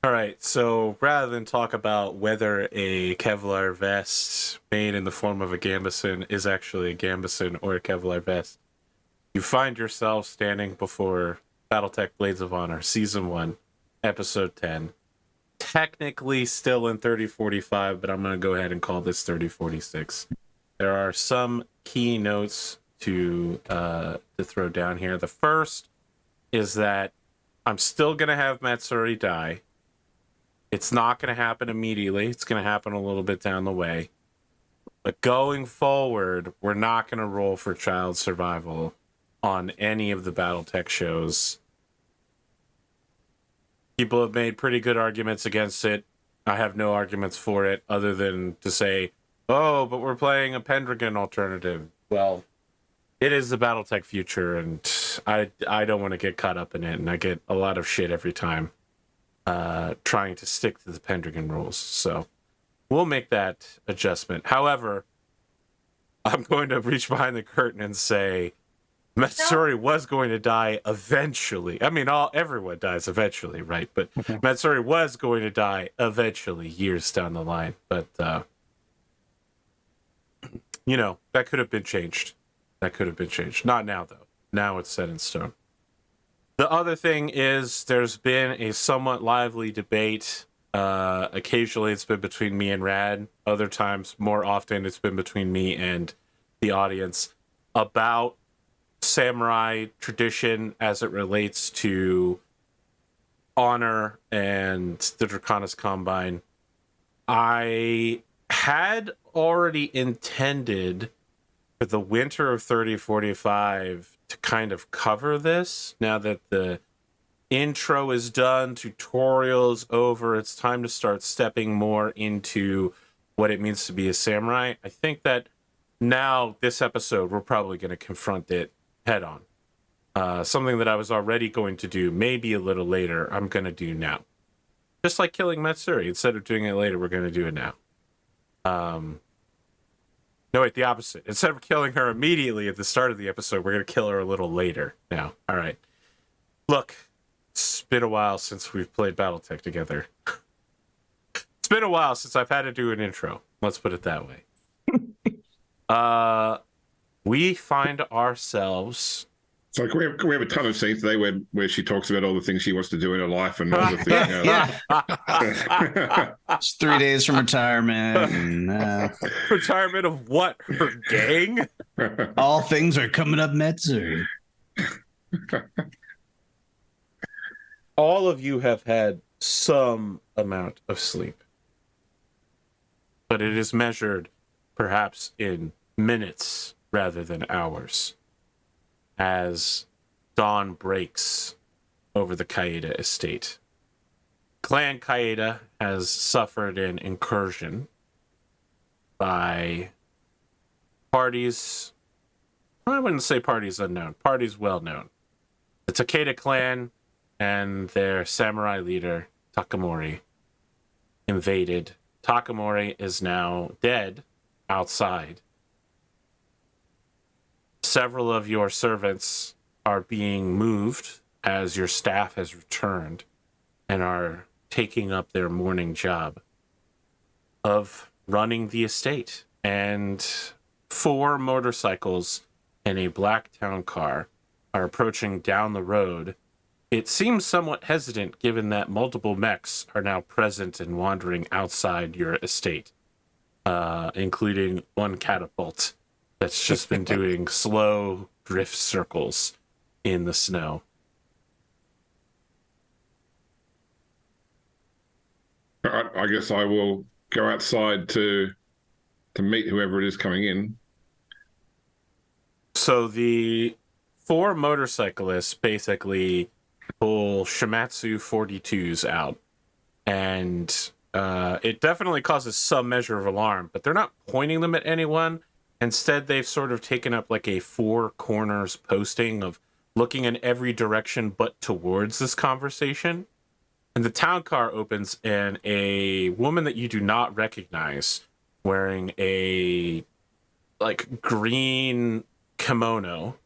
All right, so rather than talk about whether a Kevlar vest made in the form of a gambeson is actually a gambeson or a Kevlar vest, you find yourself standing before Battletech Blades of Honor, Season 1, Episode 10. Technically still in 3045, but I'm going to go ahead and call this 3046. There are some key notes to throw down here. The first is that I'm still going to have Matsuri die. It's not going to happen immediately. It's going to happen a little bit down the way. But going forward, we're not going to roll for child survival on any of the Battletech shows. People have made pretty good arguments against it. I have no arguments for it other than to say, oh, but we're playing a Pendragon alternative. Well, it is the Battletech future, and I don't want to get caught up in it, and I get a lot of shit every time trying to stick to the Pendragon rules. So we'll make that adjustment. However, I'm going to reach behind the curtain and say Matsuri was going to die eventually. I mean, everyone dies eventually, right? But Matsuri was going to die eventually, years down the line. But, you know, that could have been changed. That could have been changed. Not now, though. Now it's set in stone. The other thing is there's been a somewhat lively debate. Occasionally it's been between me and Rad. Other times, more often, it's been between me and the audience about samurai tradition as it relates to honor and the Draconis Combine. I had already intended for the winter of 3045 to kind of cover this. Now that the intro is done, tutorial's over, it's time to start stepping more into what it means to be a samurai. I think that now, this episode, we're probably going to confront it head on. Something that I was already going to do, maybe a little later, I'm going to do now. Just like killing Matsuri. Instead of doing it later, we're going to do it now. No, wait, the opposite. Instead of killing her immediately at the start of the episode, we're going to kill her a little later now. All right. Look, it's been a while since we've played Battletech together. It's been a while since I've had to do an intro. Let's put it that way. We find ourselves... So we have a ton of scenes today where she talks about all the things she wants to do in her life and all the things. It's 3 days from retirement. And, retirement of what? Her gang? all things are coming up, Metzer. All of you have had some amount of sleep, but it is measured perhaps in minutes rather than hours as dawn breaks over the Kyeda estate. Clan Kyeda has suffered an incursion by parties, I wouldn't say parties unknown, parties well known. The Takeda clan and their samurai leader, Takamori, invaded. Takamori is now dead outside. Several of your servants are being moved as your staff has returned and are taking up their morning job of running the estate. And 4 motorcycles and a black town car are approaching down the road. It seems somewhat hesitant given that multiple mechs are now present and wandering outside your estate, including one catapult that's just been doing slow drift circles in the snow. I guess I will go outside to meet whoever it is coming in. So the 4 motorcyclists basically pull Shimatsu 42s out, and it definitely causes some measure of alarm, but they're not pointing them at anyone. Instead, they've sort of taken up like a 4 corners posting of looking in every direction but towards this conversation. And the town car opens, and a woman that you do not recognize, wearing a like green kimono,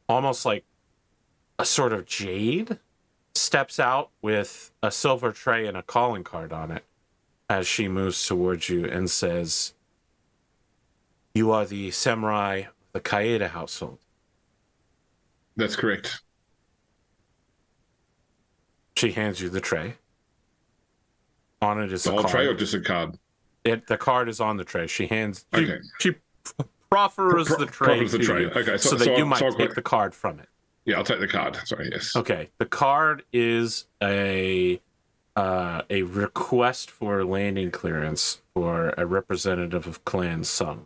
almost like a sort of jade, steps out with a silver tray and a calling card on it as she moves towards you and says, "You are the samurai of the Kyeda household." That's correct. She hands you the tray. On it is The a whole card. tray or just a card? The card is on the tray. She hands. Okay. She proffers the tray Proffers the to tray. you Okay, so that you might take the card from it. Yeah, I'll take the card. Sorry, yes. Okay. The card is a request for landing clearance for a representative of Clan Sung.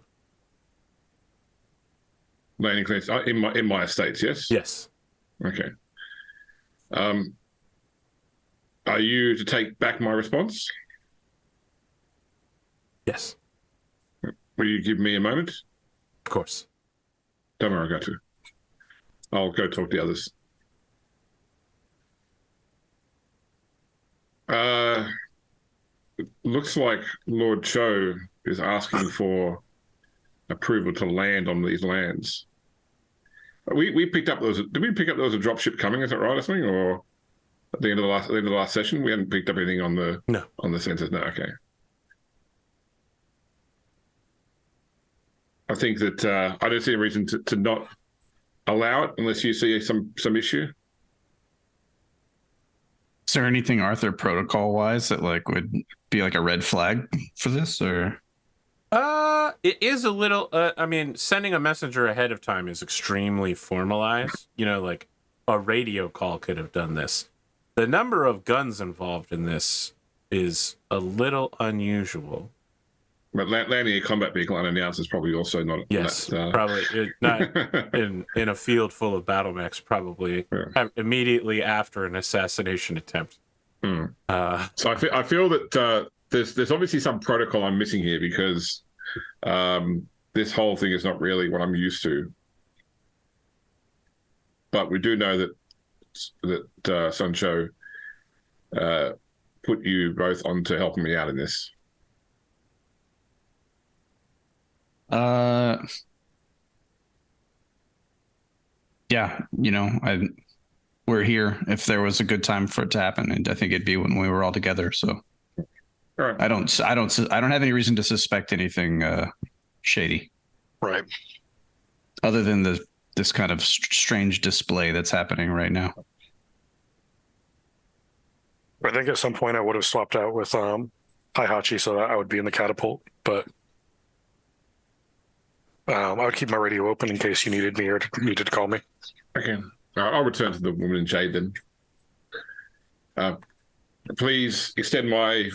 Landing clearance in my estates, yes? Yes. Okay. Are you to take back my response? Yes. Will you give me a moment? Of course. Don't worry, I'll go to. I'll go talk to the others. It looks like Lord Cho is asking for approval to land on these lands. We picked up did we pick up there was a dropship coming? Is that right or something? Or at the end of the last session, we hadn't picked up anything on the sensors. No, okay. I think that I don't see a reason to not allow it unless you see some issue. Is there anything Arthur protocol wise that like would be like a red flag for this, or? It is a little. I mean, sending a messenger ahead of time is extremely formalized. You know, like a radio call could have done this. The number of guns involved in this is a little unusual. But landing a combat vehicle unannounced is probably also not. Yes, probably not in a field full of battle mechs. Probably immediately after an assassination attempt. So I feel that there's obviously some protocol I'm missing here because this whole thing is not really what I'm used to. But we do know that Suncho put you both onto helping me out in this. Yeah, you know, we're here if there was a good time for it to happen, and I think it'd be when we were all together. So, all right. I don't have any reason to suspect anything shady, right? Other than this kind of strange display that's happening right now. I think at some point I would have swapped out with Hihachi so that I would be in the catapult, but I would keep my radio open in case you needed me or needed to call me. Okay. I'll return to the woman in jade then. Please extend my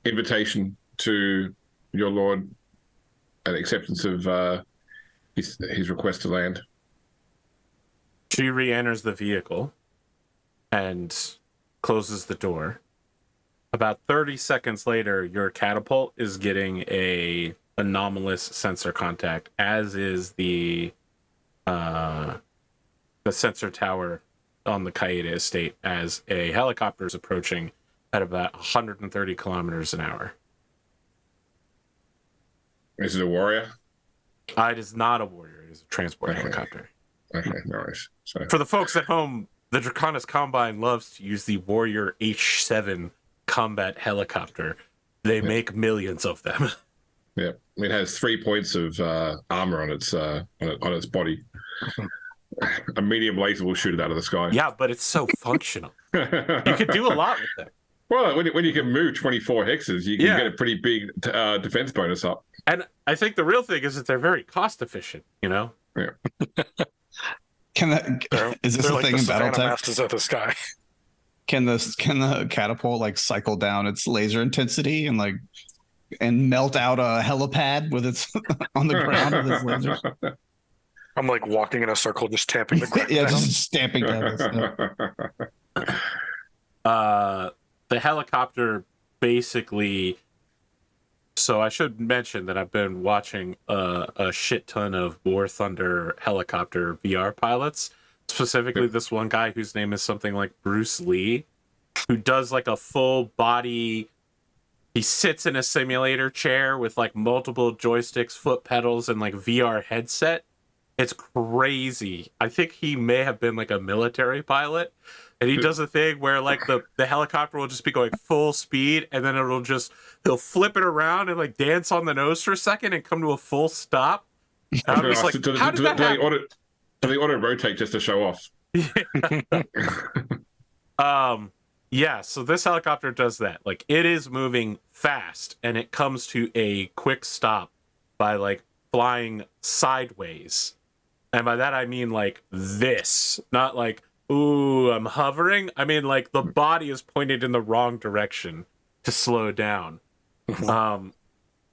invitation to your lord an acceptance of his request to land. She re-enters the vehicle and closes the door. About 30 seconds later, your catapult is getting a anomalous sensor contact, as is the sensor tower on the Kyeda estate, as a helicopter is approaching at about 130 kilometers an hour. Is it a warrior? It is not a warrior. It is a transport helicopter. Okay, no worries. So For the folks at home, the Draconis Combine loves to use the Warrior H7 combat helicopter. They make millions of them. yeah, it has 3 points of armor on its body. A medium laser will shoot it out of the sky. Yeah, but it's so functional. You could do a lot with them. Well, when you can move 24 hexes, you can get a pretty big defense bonus up. And I think the real thing is that they're very cost efficient, you know? Yeah. Is this a like thing the in Savannah Battletech? Masters of the Sky. Can the catapult like cycle down its laser intensity and melt out a helipad with its on the ground with its lasers? I'm like walking in a circle, just tamping the ground. Yeah, down. just stamping down. The helicopter basically. So I should mention that I've been watching a shit ton of War Thunder helicopter VR pilots, specifically this one guy whose name is something like Bruce Lee, who does like a full body. He sits in a simulator chair with like multiple joysticks, foot pedals, and like VR headset, It's crazy. I think he may have been like a military pilot, and he does a thing where like the helicopter will just be going full speed, and then he'll flip it around and like dance on the nose for a second and come to a full stop. And I'm just like, how did that happen? Do they auto rotate just to show off? Yeah, so this helicopter does that. Like, it is moving fast, and it comes to a quick stop by like flying sideways. And by that I mean like this, not like, ooh, I'm hovering. I mean like the body is pointed in the wrong direction to slow down. And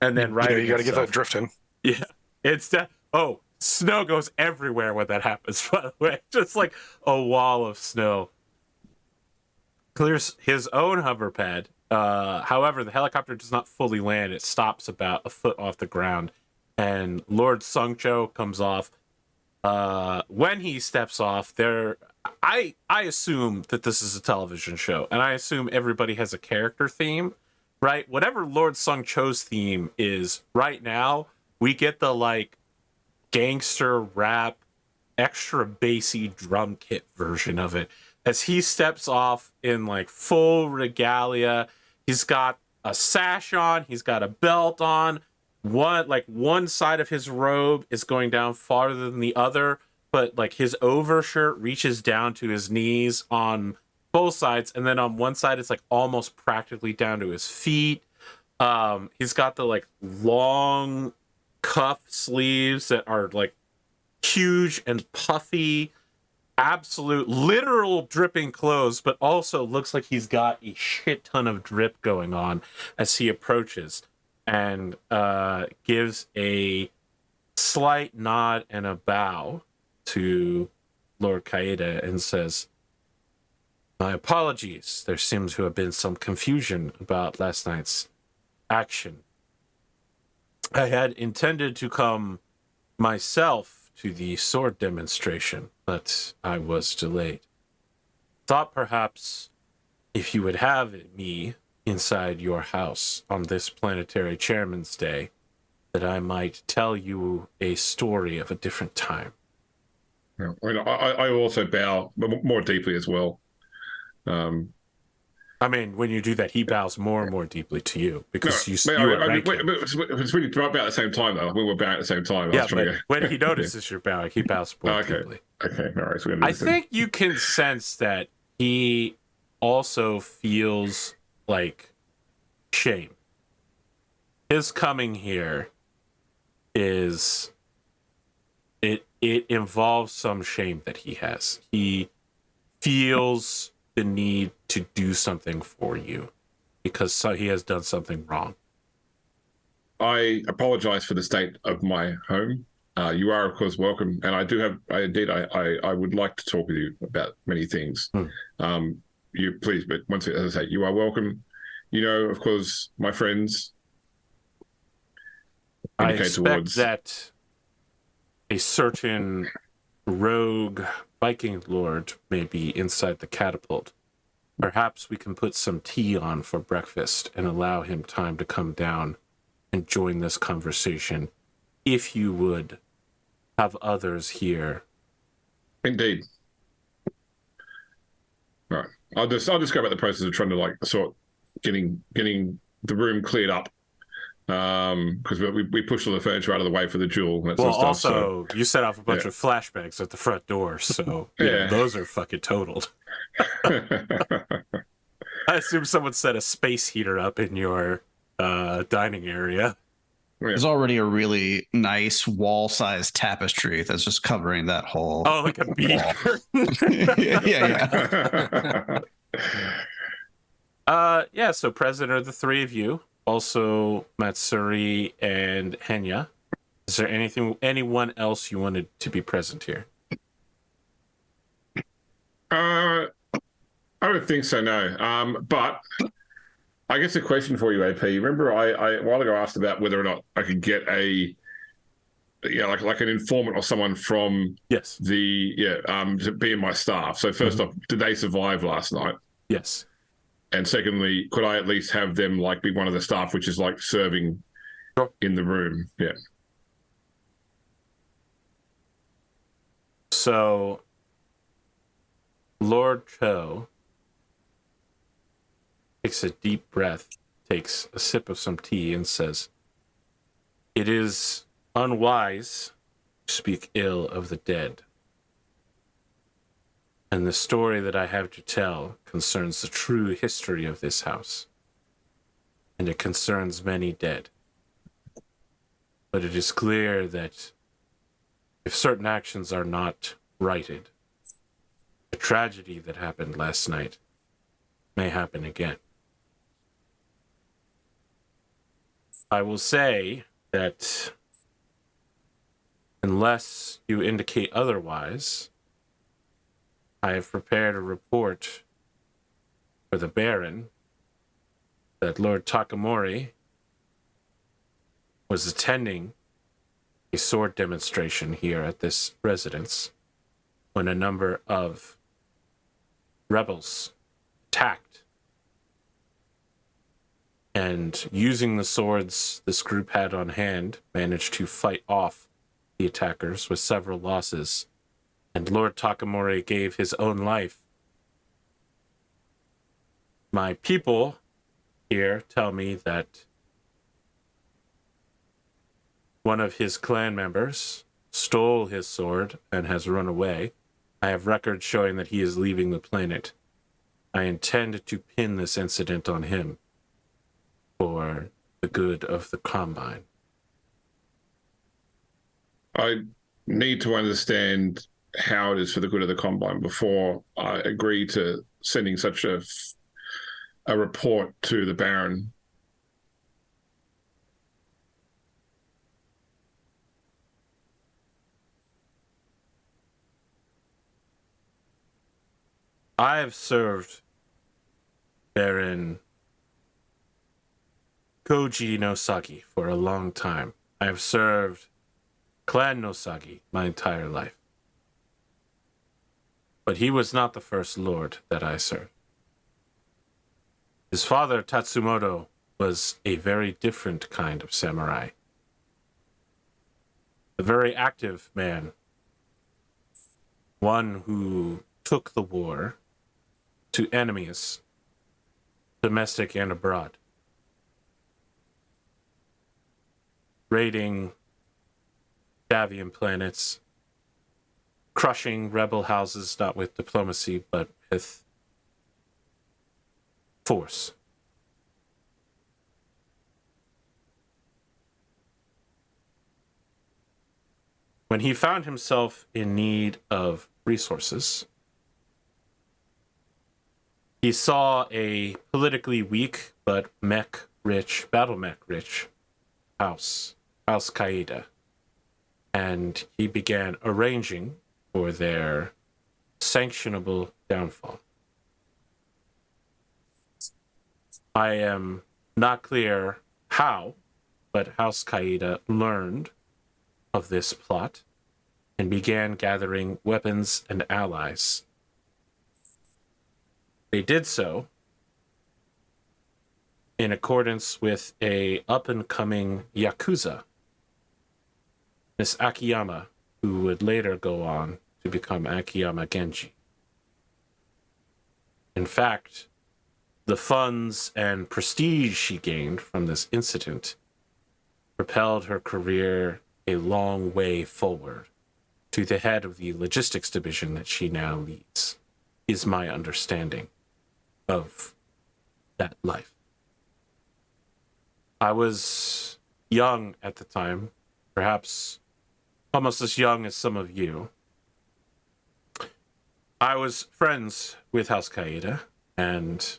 then you got to get that drift in. Yeah, it's that. Oh, snow goes everywhere when that happens. By the way, just like a wall of snow. Clears his own hover pad. However, the helicopter does not fully land. It stops about a foot off the ground, and Lord Sungcho comes off. When he steps off, I assume that this is a television show, and I assume everybody has a character theme, right? Whatever Lord Sungcho's theme is right now, we get the like gangster rap, extra bassy drum kit version of it. As he steps off in like full regalia, he's got a sash on, he's got a belt on. One side of his robe is going down farther than the other, but like his overshirt reaches down to his knees on both sides, and then on one side it's like almost practically down to his feet. He's got the like long cuff sleeves that are like huge and puffy. Absolute literal dripping clothes, but also looks like he's got a shit ton of drip going on as he approaches, and gives a slight nod and a bow to Lord Kyeda and says, "My apologies. There seems to have been some confusion about last night's action. I had intended to come myself to the sword demonstration, but I was delayed. Thought perhaps if you would have me inside your house on this planetary chairman's day, that I might tell you a story of a different time." Yeah. I mean, I also bow more deeply as well. I mean, when you do that, he bows more and more deeply to you because you are ranking. It's really about at the same time, though. We were bowing at the same time. Yeah, but when he notices you're bowing, he bows more deeply. Okay, all right. So I think you can sense that he also feels like shame. His coming here it involves some shame that he has. He feels the need to do something for you because he has done something wrong. I apologize for the state of my home. You are, of course, welcome, and I would like to talk with you about many things. You please, but once as I say, you are welcome. You know, of course, my friends. I expect that a certain rogue Viking lord may be inside the catapult. Perhaps we can put some tea on for breakfast and allow him time to come down and join this conversation, if you would have others here. Indeed. All right. I'll just go about the process of trying to like sort getting the room cleared up. Because we pushed all the furniture out of the way for the duel. And that sort of stuff, also, you set off a bunch of flashbangs at the front door, so those are fucking totaled. I assume someone set a space heater up in your dining area. There's already a really nice wall-sized tapestry that's just covering that whole. Oh, like a bead. Yeah. So present are the three of you. Also, Matsuri and Henya. Is there anyone else you wanted to be present here? I don't think so, no. But I guess a question for you, AP. Remember, I a while ago asked about whether or not I could get like an informant or someone from to be in my staff. So first off, did they survive last night? Yes. And secondly, could I at least have them like be one of the staff, which is like serving in the room? Yeah. So, Lord Cho takes a deep breath, takes a sip of some tea, and says, "It is unwise to speak ill of the dead. And the story that I have to tell concerns the true history of this house. And it concerns many dead. But it is clear that if certain actions are not righted, the tragedy that happened last night may happen again. I will say that unless you indicate otherwise, I have prepared a report for the Baron that Lord Takamori was attending a sword demonstration here at this residence when a number of rebels attacked. And using the swords this group had on hand, managed to fight off the attackers with several losses. And Lord Takamori gave his own life. My people here tell me that one of his clan members stole his sword and has run away. I have records showing that he is leaving the planet. I intend to pin this incident on him for the good of the Combine. I need to understand how it is for the good of the Combine before I agree to sending such a report to the Baron. I have served Baron Koji Nosagi for a long time. I have served Clan Nosagi my entire life. But he was not the first lord that I served. His father, Tatsumoto, was a very different kind of samurai. A very active man. One who took the war to enemies, domestic and abroad. Raiding Davian planets, crushing rebel houses, not with diplomacy, but with force. When he found himself in need of resources, he saw a politically weak but battle mech rich house Kyeda, and he began arranging for their sanctionable downfall. I am not clear how, but House Kyeda learned of this plot and began gathering weapons and allies. They did so in accordance with a up-and-coming Yakuza, Miss Akiyama, who would later go on to become Akiyama Genji. In fact, the funds and prestige she gained from this incident propelled her career a long way forward to the head of the logistics division that she now leads, is my understanding of that life. I was young at the time, perhaps almost as young as some of you. I was friends with House Kyeda, and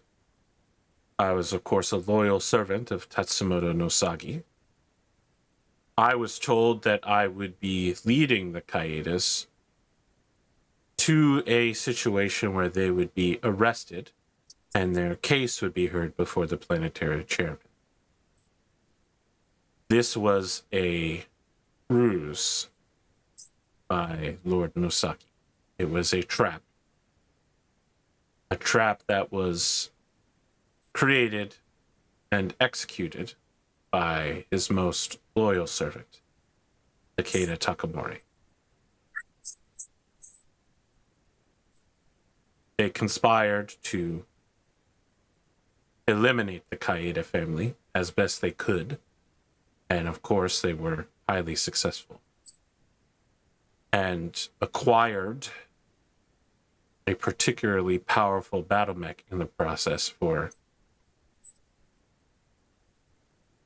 I was, of course, a loyal servant of Tatsumoto Nosagi. I was told that I would be leading the Kyedas to a situation where they would be arrested and their case would be heard before the planetary chairman. This was a ruse by Lord Nosagi. It was a trap that was created and executed by his most loyal servant, Takeda Takamori. they conspired to eliminate the Kyeda family as best they could. And of course, they were highly successful. And acquired a particularly powerful battle mech in the process for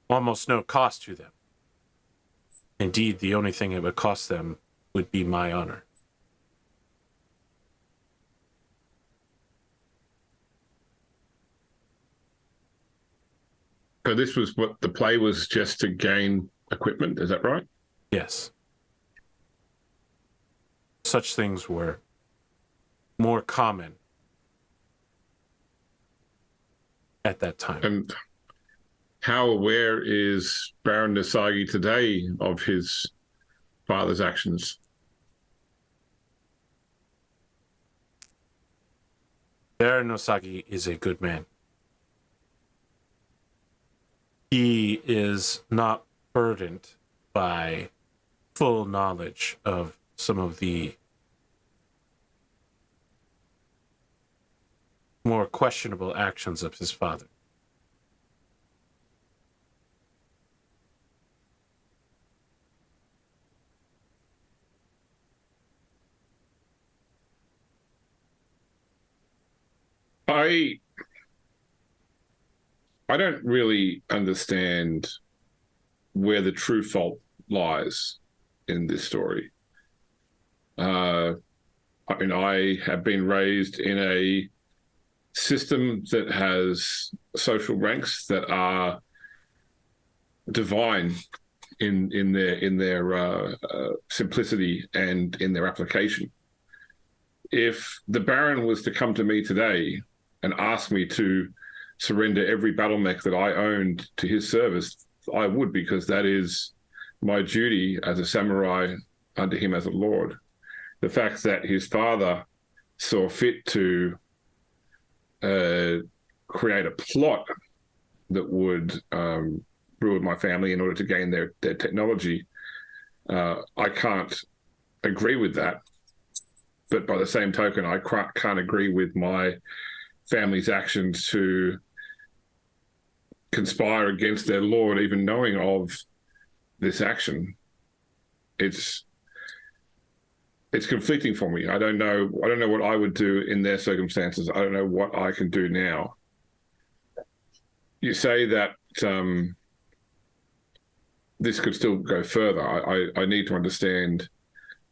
almost no cost to them. Indeed, the only thing it would cost them would be my honor. So this was what the play was, just to gain equipment, is that right? Yes. Such things were more common at that time. And how aware is Baron Nosagi today of his father's actions? Baron Nosagi is a good man. He is not burdened by full knowledge of some of the more questionable actions of his father. I don't really understand where the true fault lies in this story. I mean, I have been raised in a system that has social ranks that are divine in their simplicity and in their application. If the Baron was to come to me today and ask me to surrender every battle mech that I owned to his service, I would, because that is my duty as a samurai under him as a lord. The fact that his father saw fit to create a plot that would ruin my family in order to gain their technology, I can't agree with that. But by the same token, I can't agree with my family's actions to conspire against their lord, even knowing of this action. It's conflicting for me. I don't know what I would do in their circumstances. I don't know what I can do now. You say that this could still go further. I need to understand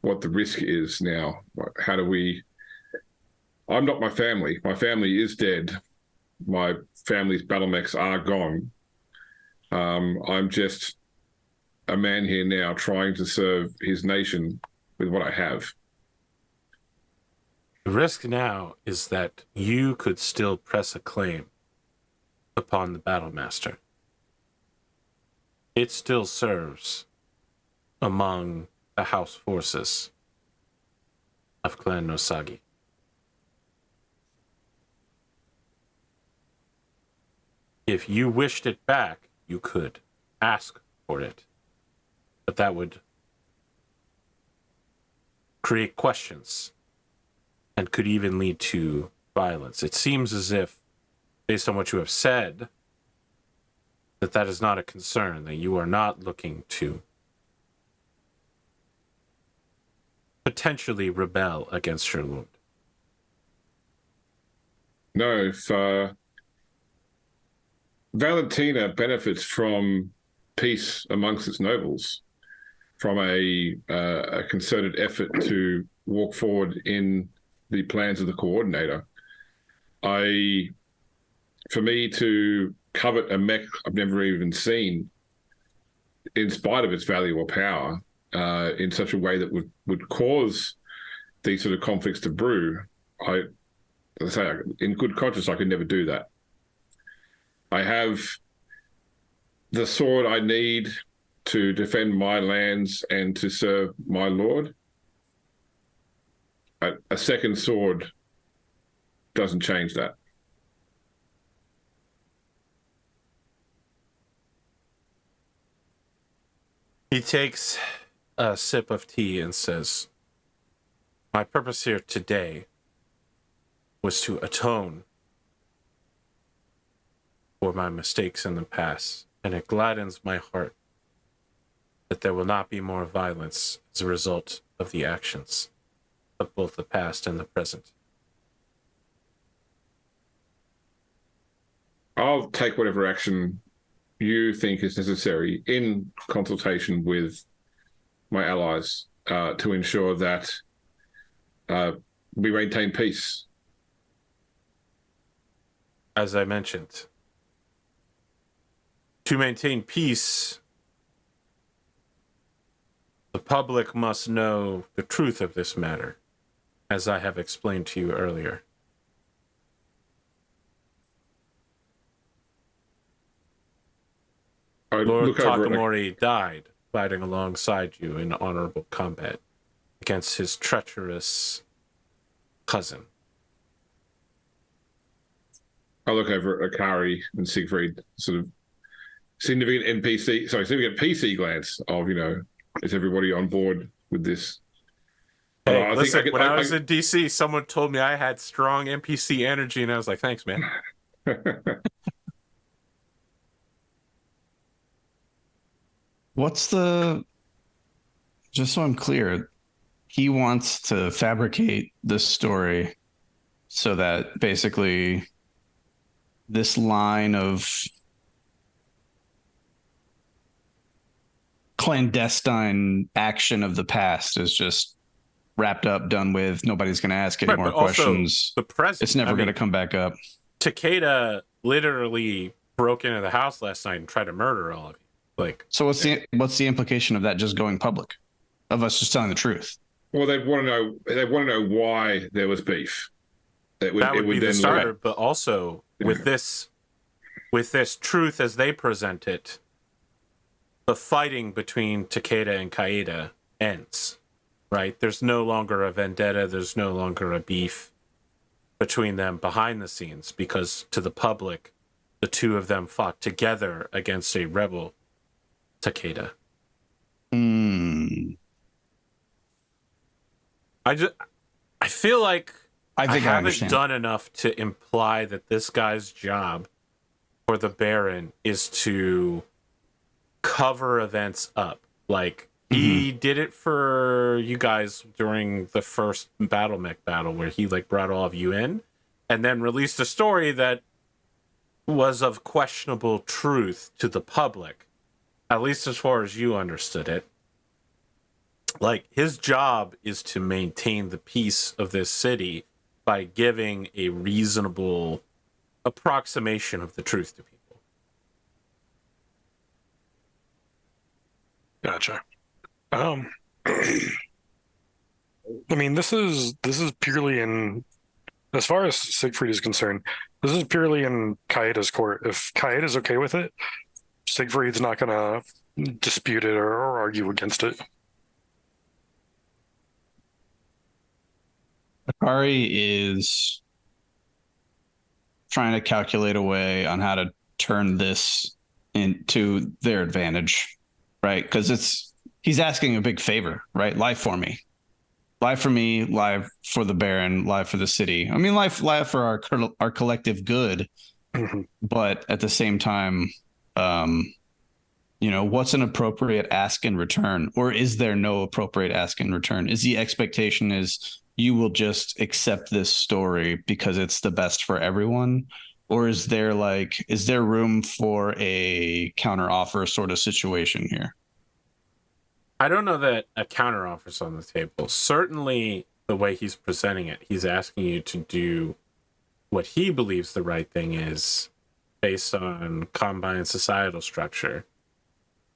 what the risk is now. How do we... I'm not my family. My family is dead. My family's battle mechs are gone. I'm just a man here now trying to serve his nation with what I have. The risk now is that you could still press a claim upon the Battlemaster. It still serves among the house forces of Clan Nosagi. If you wished it back, you could ask for it. But that would create questions and could even lead to violence. It seems as if, based on what you have said, that is not a concern, that you are not looking to potentially rebel against your lord. No, if Valentina benefits from peace amongst its nobles, from a concerted effort to walk forward in the plans of the coordinator. For me to covet a mech I've never even seen, in spite of its value or power, in such a way that would cause these sort of conflicts to brew, as I say, in good conscience, I could never do that. I have the sword I need to defend my lands and to serve my lord. A second sword doesn't change that. He takes a sip of tea and says, "My purpose here today was to atone for my mistakes in the past, and it gladdens my heart that there will not be more violence as a result of the actions of both the past and the present. I'll take whatever action you think is necessary in consultation with my allies to ensure that we maintain peace. As I mentioned, to maintain peace, the public must know the truth of this matter, as I have explained to you earlier. Lord Takamori died fighting alongside you in honorable combat against his treacherous cousin. I look over at Akari and Siegfried, sort of significant PC glance of, is everybody on board with this? Hey, listen, when I was in DC, someone told me I had strong NPC energy, and I was like, thanks, man. Just so I'm clear, he wants to fabricate this story so that basically this line of clandestine action of the past is just wrapped up, done with. Nobody's going to ask any more questions. The present, it's never going to come back up. Takeda literally broke into the house last night and tried to murder all of you. So what's the implication of that just going public, of us just telling the truth? Well, they want to know why there was beef. That would be the starter, but also with this truth as they present it, the fighting between Takeda and Kyeda ends, right? There's no longer a vendetta. There's no longer a beef between them behind the scenes, because to the public, the two of them fought together against a rebel Takeda. I feel like I haven't done enough to imply that this guy's job for the Baron is to cover events up. Like, he did it for you guys during the first Battletech battle, where he brought all of you in and then released a story that was of questionable truth to the public, at least as far as you understood it. His job is to maintain the peace of this city by giving a reasonable approximation of the truth to people. Gotcha. I mean, this is purely in, as far as Siegfried is concerned, this is purely in Kyeda's court. If Kyeda's okay with it, Siegfried's not going to dispute it or argue against it. Akari is trying to calculate a way on how to turn this into their advantage, right? Because he's asking a big favor, right? Life for me, life for the Baron, life for the city. I mean, life for our collective good. But at the same time, what's an appropriate ask in return, or is there no appropriate ask in return? Is the expectation is you will just accept this story because it's the best for everyone? Or is there room for a counter offer sort of situation here? I don't know that a counter offer's on the table. Certainly the way he's presenting it, he's asking you to do what he believes the right thing is based on Combine societal structure.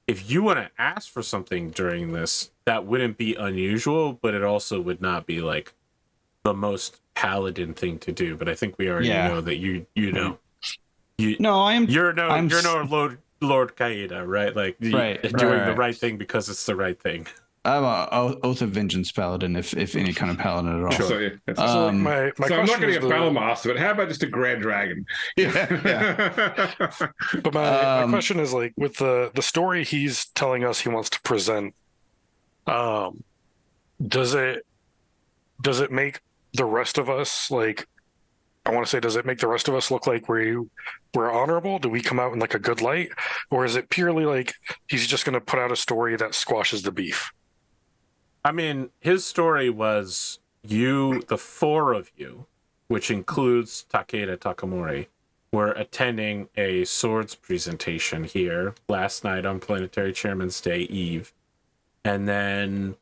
If you want to ask for something during this, that wouldn't be unusual, but it also would not be the most paladin thing to do. But I think we already know that you know. You're no Lord Kyeda, right? Doing the right thing because it's the right thing. I'm a Oath of Vengeance paladin, if any kind of paladin at all. Sure. So I'm not getting a battle master, but how about just a Grand Dragon? Yeah. But my question is, with the story he's telling us he wants to present, does it make the rest of us I want to say, does it make the rest of us look like we're honorable? Do we come out in like a good light, or is it purely like he's just going to put out a story that squashes the beef? I mean, his story was you, the four of you, which includes Takeda Takamori, were attending a swords presentation here last night on Planetary Chairman's Day Eve. And then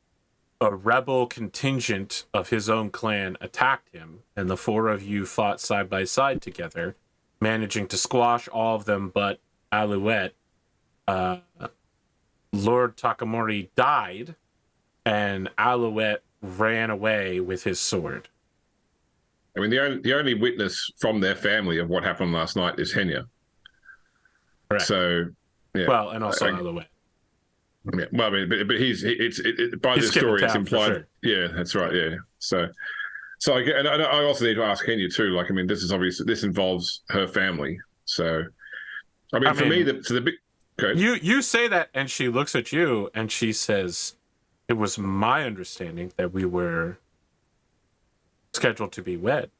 a rebel contingent of his own clan attacked him, and the four of you fought side by side together, managing to squash all of them but Alouette. Lord Takamori died, and Alouette ran away with his sword. I mean, the only witness from their family of what happened last night is Henya. Correct. So, yeah. Well, and also Alouette. Yeah, well, I mean, but by this story, it's implied. Sure. Yeah, that's right. Yeah, so I also need to ask Kenya too. Like, I mean, this is obviously this involves her family. So, I mean, for me, the big. Okay. You say that, and she looks at you and she says, "It was my understanding that we were scheduled to be wed.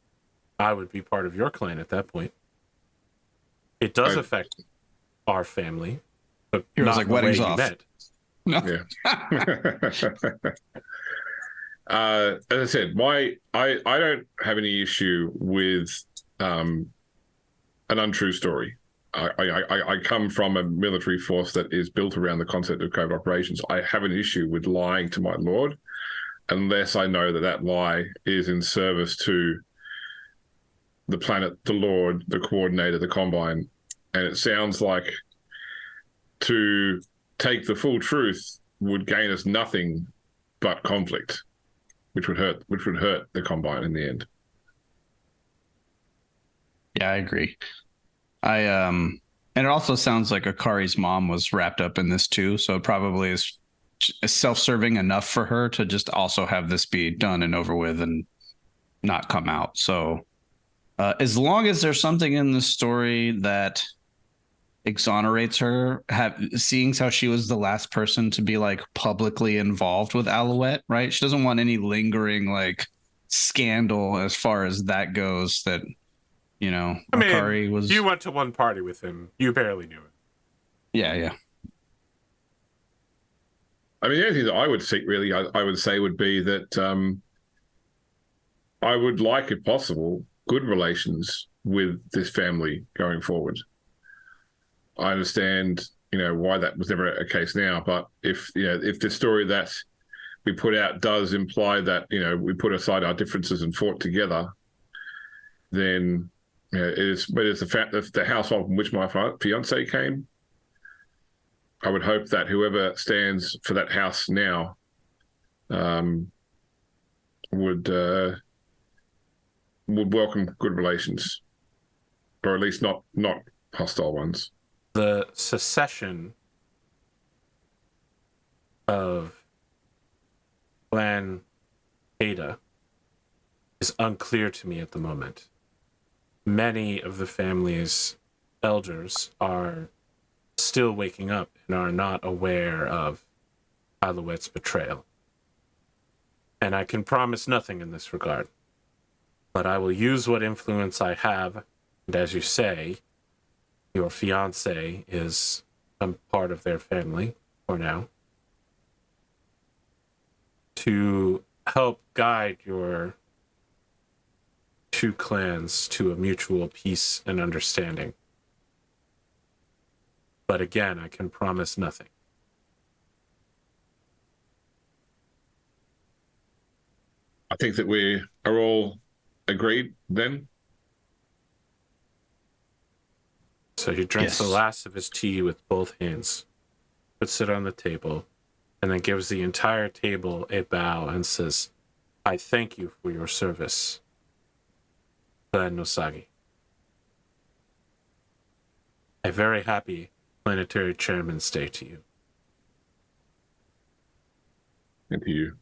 I would be part of your clan at that point. It does affect our family, but It was not like the way weddings you off. met." No. Yeah. As I said, I don't have any issue with an untrue story. I come from a military force that is built around the concept of covert operations. I have an issue with lying to my lord, unless I know that lie is in service to the planet, the lord, the coordinator, the combine. And it sounds like to take the full truth would gain us nothing but conflict, which would hurt the combine in the end. Yeah, I agree. And it also sounds like Akari's mom was wrapped up in this too, so it probably is self-serving enough for her to just also have this be done and over with and not come out. So as long as there's something in the story that exonerates her, seeing how she was the last person to be like publicly involved with Alouette, right? She doesn't want any lingering like scandal as far as that goes. That, you know, Akari was. You went to one party with him. You barely knew it. Yeah. I mean, the only thing that I would seek, really, I would say would be that I would like, if possible, good relations with this family going forward. I understand, why that was never a case now, but if the story that we put out does imply that, we put aside our differences and fought together, then it is the fact that the household from which my fiance came, I would hope that whoever stands for that house now would welcome good relations, or at least not hostile ones. The secession of Clan Kyeda is unclear to me at the moment. Many of the family's elders are still waking up and are not aware of Alouette's betrayal. And I can promise nothing in this regard. But I will use what influence I have, and as you say, your fiancé is a part of their family for now, to help guide your two clans to a mutual peace and understanding. But again, I can promise nothing. I think that we are all agreed then. So he drinks the last of his tea with both hands, puts it on the table, and then gives the entire table a bow and says, "I thank you for your service, Clan Nosagi. A very happy Planetary Chairman's Day to you." And to you.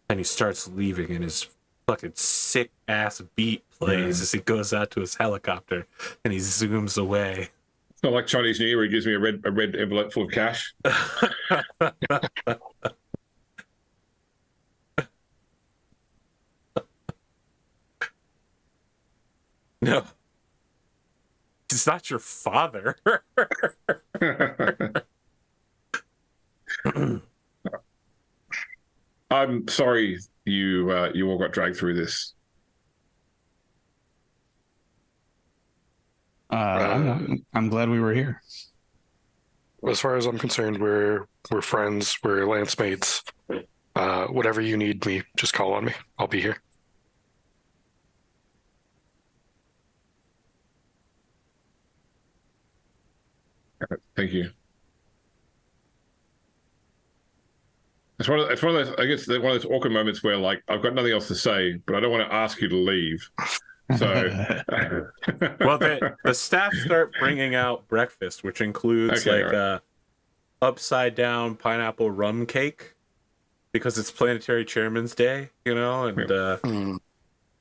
And he starts leaving, and his fucking sick ass beat plays as he goes out to his helicopter, and he zooms away. It's not like Chinese New Year where he gives me a red envelope full of cash. No. He's not your father. I'm sorry you all got dragged through this. I'm glad we were here. As far as I'm concerned, we're friends, we're lance mates. Whatever you need me, just call on me. I'll be here. Thank you. It's one of those. I guess one of those awkward moments where, like, I've got nothing else to say, but I don't want to ask you to leave. So, well, the staff start bringing out breakfast, which includes a upside down pineapple rum cake because it's Planetary Chairman's Day, and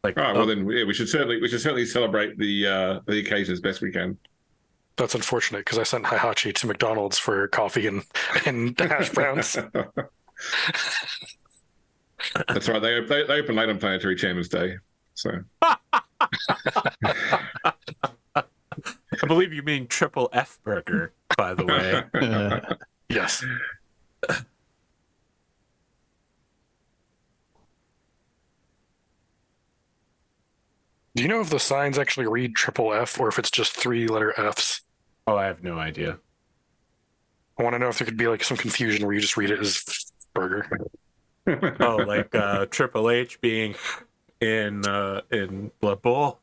like. All right, well then, we should certainly celebrate the occasion as best we can. That's unfortunate because I sent Hihachi to McDonald's for coffee and hash browns. That's right. They open late on Planetary Chairman's Day, so. I believe you mean triple F burger, by the way. Yes. Do you know if the signs actually read triple F or if it's just 3-letter Fs? Oh, I have no idea. I want to know if there could be like some confusion where you just read it as burger. Oh, like Triple H being in Blood Bowl.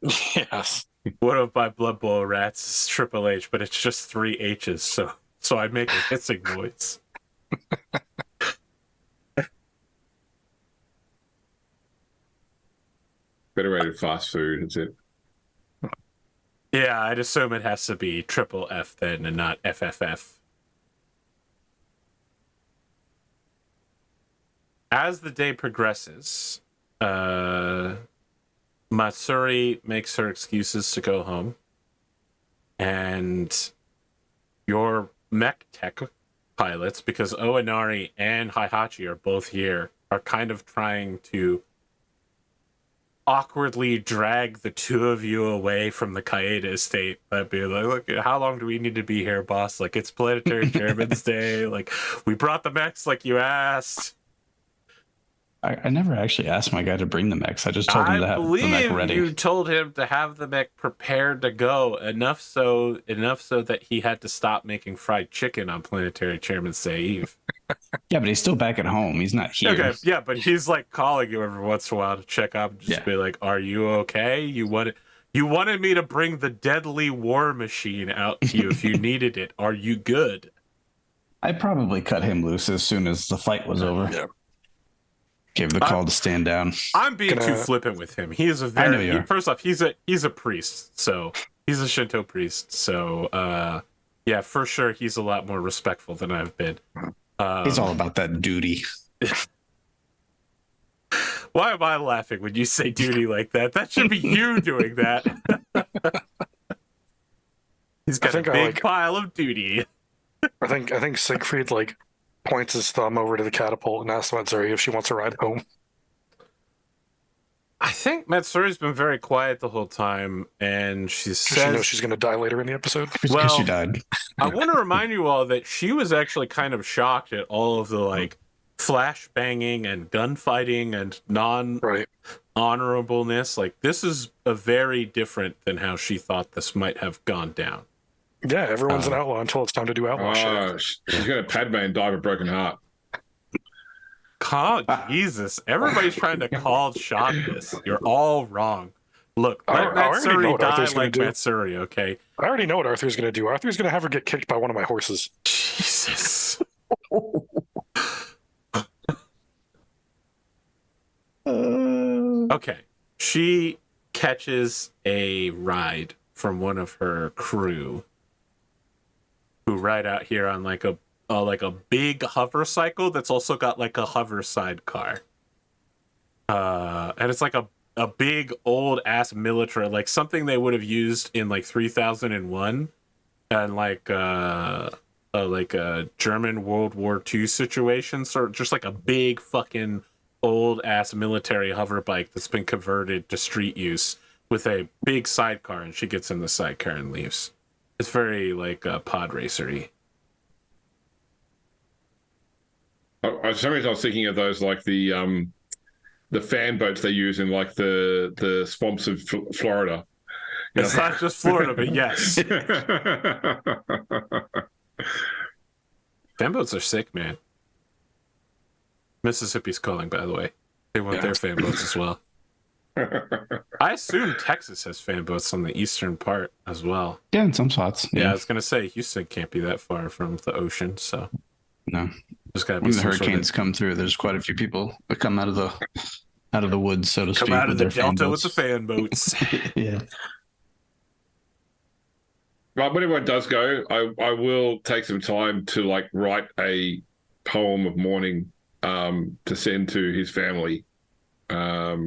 Yes. One of my Blood Bowl rats is Triple H, but it's just 3 H's, so I make a hissing noise. Federated fast food, that's it. Yeah, I'd assume it has to be triple F then and not FFF. As the day progresses, Matsuri makes her excuses to go home. And your mech tech pilots, because Oinari and Hihachi are both here, are kind of trying to awkwardly drag the two of you away from the Kyeda estate. I'd be like, look, how long do we need to be here, boss? Like, it's Planetary Chairman's Day. Like, we brought the mechs like you asked. I never actually asked my guy to bring the mechs. I just told him to have the mech ready. You told him to have the mech prepared to go, enough so that he had to stop making fried chicken on Planetary Chairman's Day Eve. Yeah, but he's still back at home. He's not here. Okay, yeah, but he's like calling you every once in a while to check up and just be like, "Are you okay? You wanted me to bring the deadly war machine out to you if you needed it. Are you good?" I probably cut him loose as soon as the fight was over. Yeah. Gave the call to stand down. I'm being too flippant with him. He is a very I know you are. First off, he's a priest, so he's a Shinto priest. So yeah, for sure he's a lot more respectful than I've been. He's all about that duty. Why am I laughing when you say duty like that? That should be you doing that. He's got a big pile of duty. I think Siegfried points his thumb over to the catapult and asks Matsuri if she wants a ride home. I think Matsuri's been very quiet the whole time, and she says she knows she's going to die later in the episode. Well, she died. I want to remind you all that she was actually kind of shocked at all of the flash banging and gunfighting and non-honorableness. Like, this is a very different than how she thought this might have gone down. Yeah, everyone's an outlaw until it's time to do outlaw shit. She's got a Padme and die of a broken heart. Jesus, everybody's trying to call shot this. You're all wrong. Look, let Matsuri die like Matsuri, okay? I already know what Arthur's going to do. Arthur's going to have her get kicked by one of my horses. Jesus. Okay. She catches a ride from one of her crew who ride out here on like a big hover cycle that's also got like a hover sidecar. And it's like a big old ass military, like something they would have used in like 3001 and like a German World War II situation. So just like a big fucking old ass military hover bike that's been converted to street use with a big sidecar, and she gets in the sidecar and leaves. It's very like pod racery. For some reason, I was thinking of those like the fan boats they use in like the swamps of Florida. It's not just Florida, but yes. Fan boats are sick, man. Mississippi's calling, by the way. They want their fan boats as well. I assume Texas has fan boats on the eastern part as well. Yeah, in some spots. Yeah, I was going to say, Houston can't be that far from the ocean, so. No. There's got to be When the some hurricanes come through, there's quite a few people that come out of the woods, so to speak. Come out of the their fan delta with boats. the fan boats. Yeah. Right, when everyone does go, I will take some time to like write a poem of mourning to send to his family. Like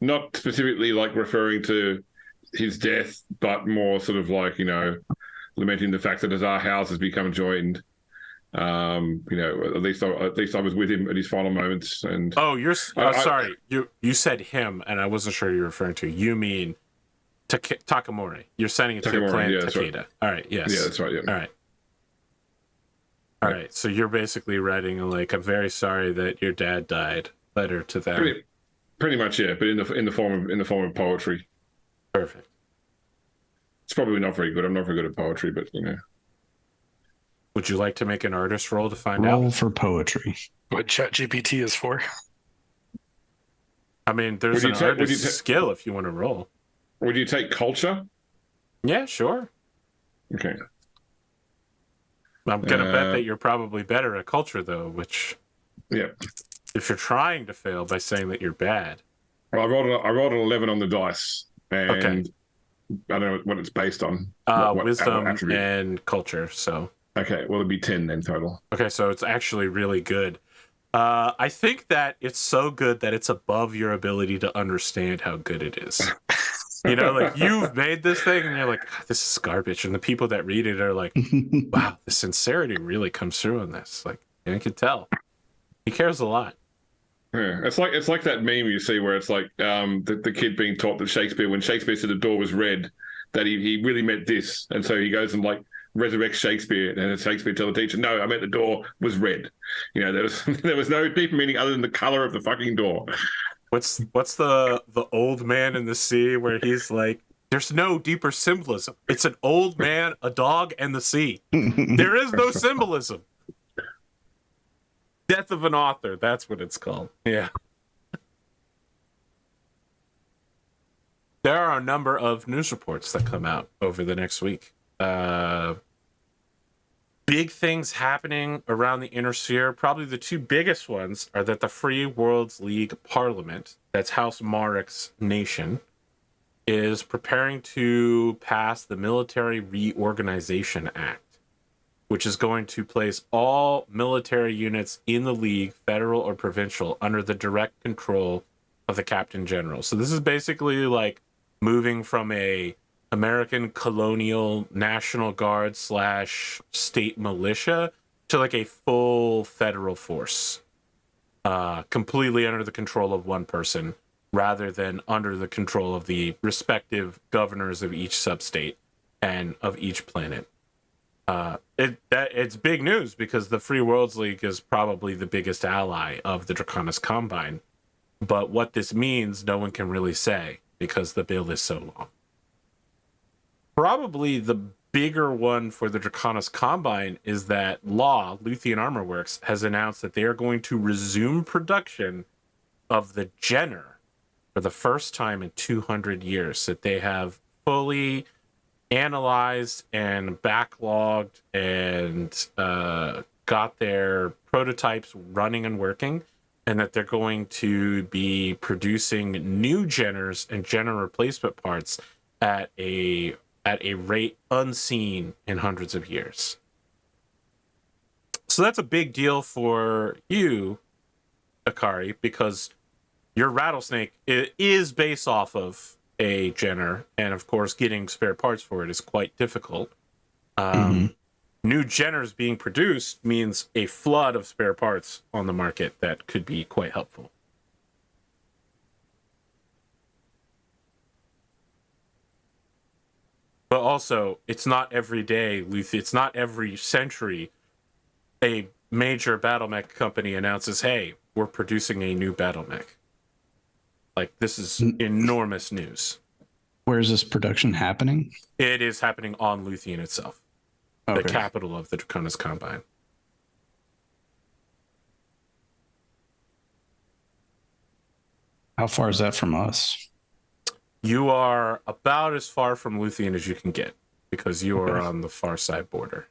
not specifically like referring to his death, but more sort of like, lamenting the fact that as our house has become joined. At least I was with him at his final moments. And sorry, you said him, and I wasn't sure you were referring to. You mean Takamori? You're sending it to your clan, Takeda. Right. All right. Yes. Yeah, that's right. Yeah. All right. All right. So you're basically writing like, "I'm very sorry that your dad died." Letter to them. Pretty much, yeah. But in the form of poetry. Perfect. It's probably not very good. I'm not very good at poetry, but Would you like to make an artist roll to find Roll out? for poetry. What ChatGPT is for. I mean, there's an artist skill if you want to roll. Would you take culture? Yeah, sure. Okay. I'm gonna bet that you're probably better at culture, though. Which, yeah, if you're trying to fail by saying that you're bad. Well, I rolled an 11 on the dice, and okay. I don't know what it's based on. Wisdom and culture. So. Okay, well, it'd be 10 then total. Okay, so it's actually really good. I think that it's so good that it's above your ability to understand how good it is. Like you've made this thing and you're like, this is garbage. And the people that read it are like, wow, the sincerity really comes through in this. Like, and you can tell. He cares a lot. Yeah, it's like that meme you see where it's like the kid being taught that when Shakespeare said the door was red, that he really meant this. And so he goes and like resurrects Shakespeare, and Shakespeare tells the teacher, no, I meant the door was red. There was no deeper meaning other than the color of the fucking door. What's the old man in the sea where he's like, there's no deeper symbolism. It's an old man, a dog, and the sea. There is no symbolism. Death of an author, that's what it's called. Yeah. There are a number of news reports that come out over the next week. Big things happening around the Inner Sphere. Probably the two biggest ones are that the Free Worlds League Parliament, that's House Marek's nation, is preparing to pass the Military Reorganization Act, which is going to place all military units in the League, federal or provincial, under the direct control of the Captain General. So this is basically like moving from a American colonial National Guard / state militia to like a full federal force, completely under the control of one person rather than under the control of the respective governors of each substate and of each planet. It's big news because the Free Worlds League is probably the biggest ally of the Draconis Combine. But what this means, no one can really say because the bill is so long. Probably the bigger one for the Draconis Combine is that Luthien Armor Works, has announced that they are going to resume production of the Jenner for the first time in 200 years, that they have fully analyzed and backlogged and got their prototypes running and working, and that they're going to be producing new Jenners and Jenner replacement parts at a rate unseen in hundreds of years. So that's a big deal for you, Akari, because your rattlesnake is based off of a Jenner, and of course getting spare parts for it is quite difficult. New Jenners being produced means a flood of spare parts on the market that could be quite helpful. But also, it's not every day, it's not every century a major battle mech company announces, hey, we're producing a new battle mech. Like, this is enormous news. Where is this production happening? It is happening on Luthien itself, Okay. the capital of the Draconis Combine. How far is that from us? You are about as far from Luthien as you can get, because you are on the far side border.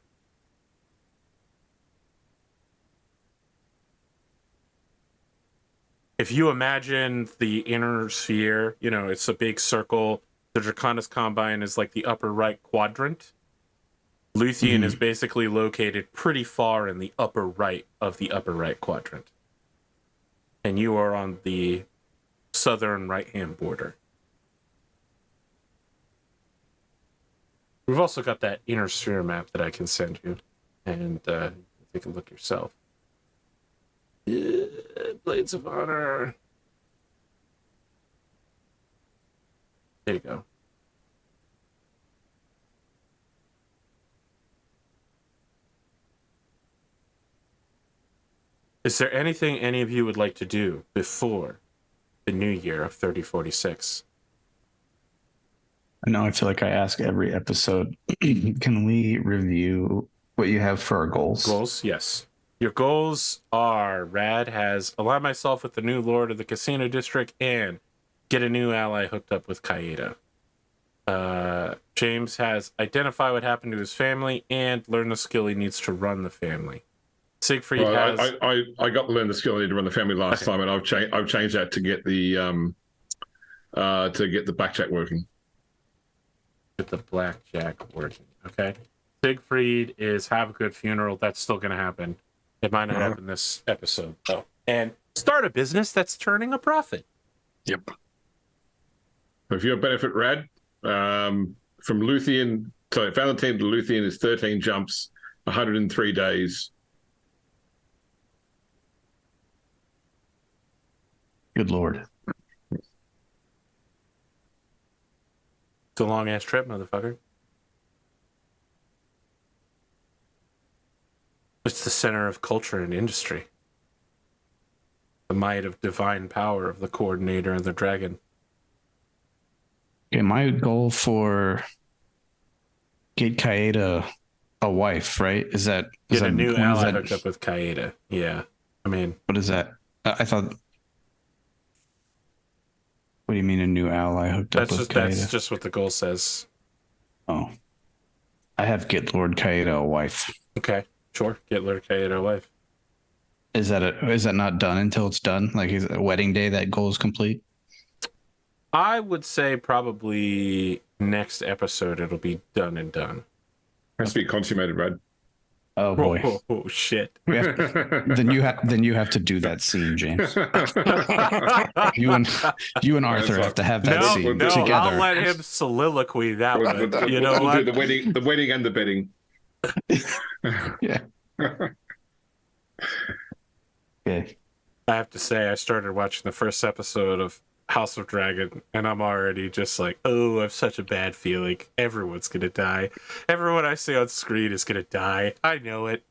If you imagine the inner sphere, you know, it's a big circle. The Draconis Combine is like the upper right quadrant. Luthien is basically located pretty far in the upper right of the upper right quadrant. And you are on the southern right-hand border. We've also got that inner sphere map that I can send you, and take a look yourself. Yeah, Blades of Honor. There you go. Is there anything any of you would like to do before the new year of 3046? I know I feel like I ask every episode. Can we review what you have for our goals? Goals, yes. Your goals are Rad has align myself with the new lord of the casino district and get a new ally hooked up with Kyeda. James has identify what happened to his family and learn the skill he needs to run the family. Siegfried has. I got to learn the skill I need to run the family last time, and I've changed that to get the blackjack working. Get the blackjack working. Okay. Siegfried is have a good funeral. That's still going to happen. It might not happen this episode though. And start a business that's turning a profit. Yep. If you're a benefit Rad, from Luthien, so Valentina to Luthien is 13 jumps, 103 days. Good Lord. It's a long ass trip, motherfucker. It's the center of culture and industry. The might of divine power of the coordinator and the dragon. Okay, my goal for get Kyeda a wife, right? Is that Get a new ally hooked up with Kyeda. Yeah. I mean, what is that? I thought. What do you mean a new ally hooked up with Kyeda? That's just what the goal says. Oh. I have get Lord Kyeda a wife. Okay, sure. Get Lord Kyeda a wife. Is that not done until it's done? Like is a wedding day that goal is complete? I would say probably next episode it'll be done and done. Has to be consummated, Rad. Oh boy! Oh shit! Then you have to do that scene, James. you and Arthur have to have that scene together. I'll let him soliloquy that one. You know we'll what? do the wedding and the bedding. Yeah. Okay. I have to say, I started watching the first episode of House of Dragon, and I'm already just like, oh, I have such a bad feeling. Everyone's gonna die. Everyone I see on screen is gonna die. I know it.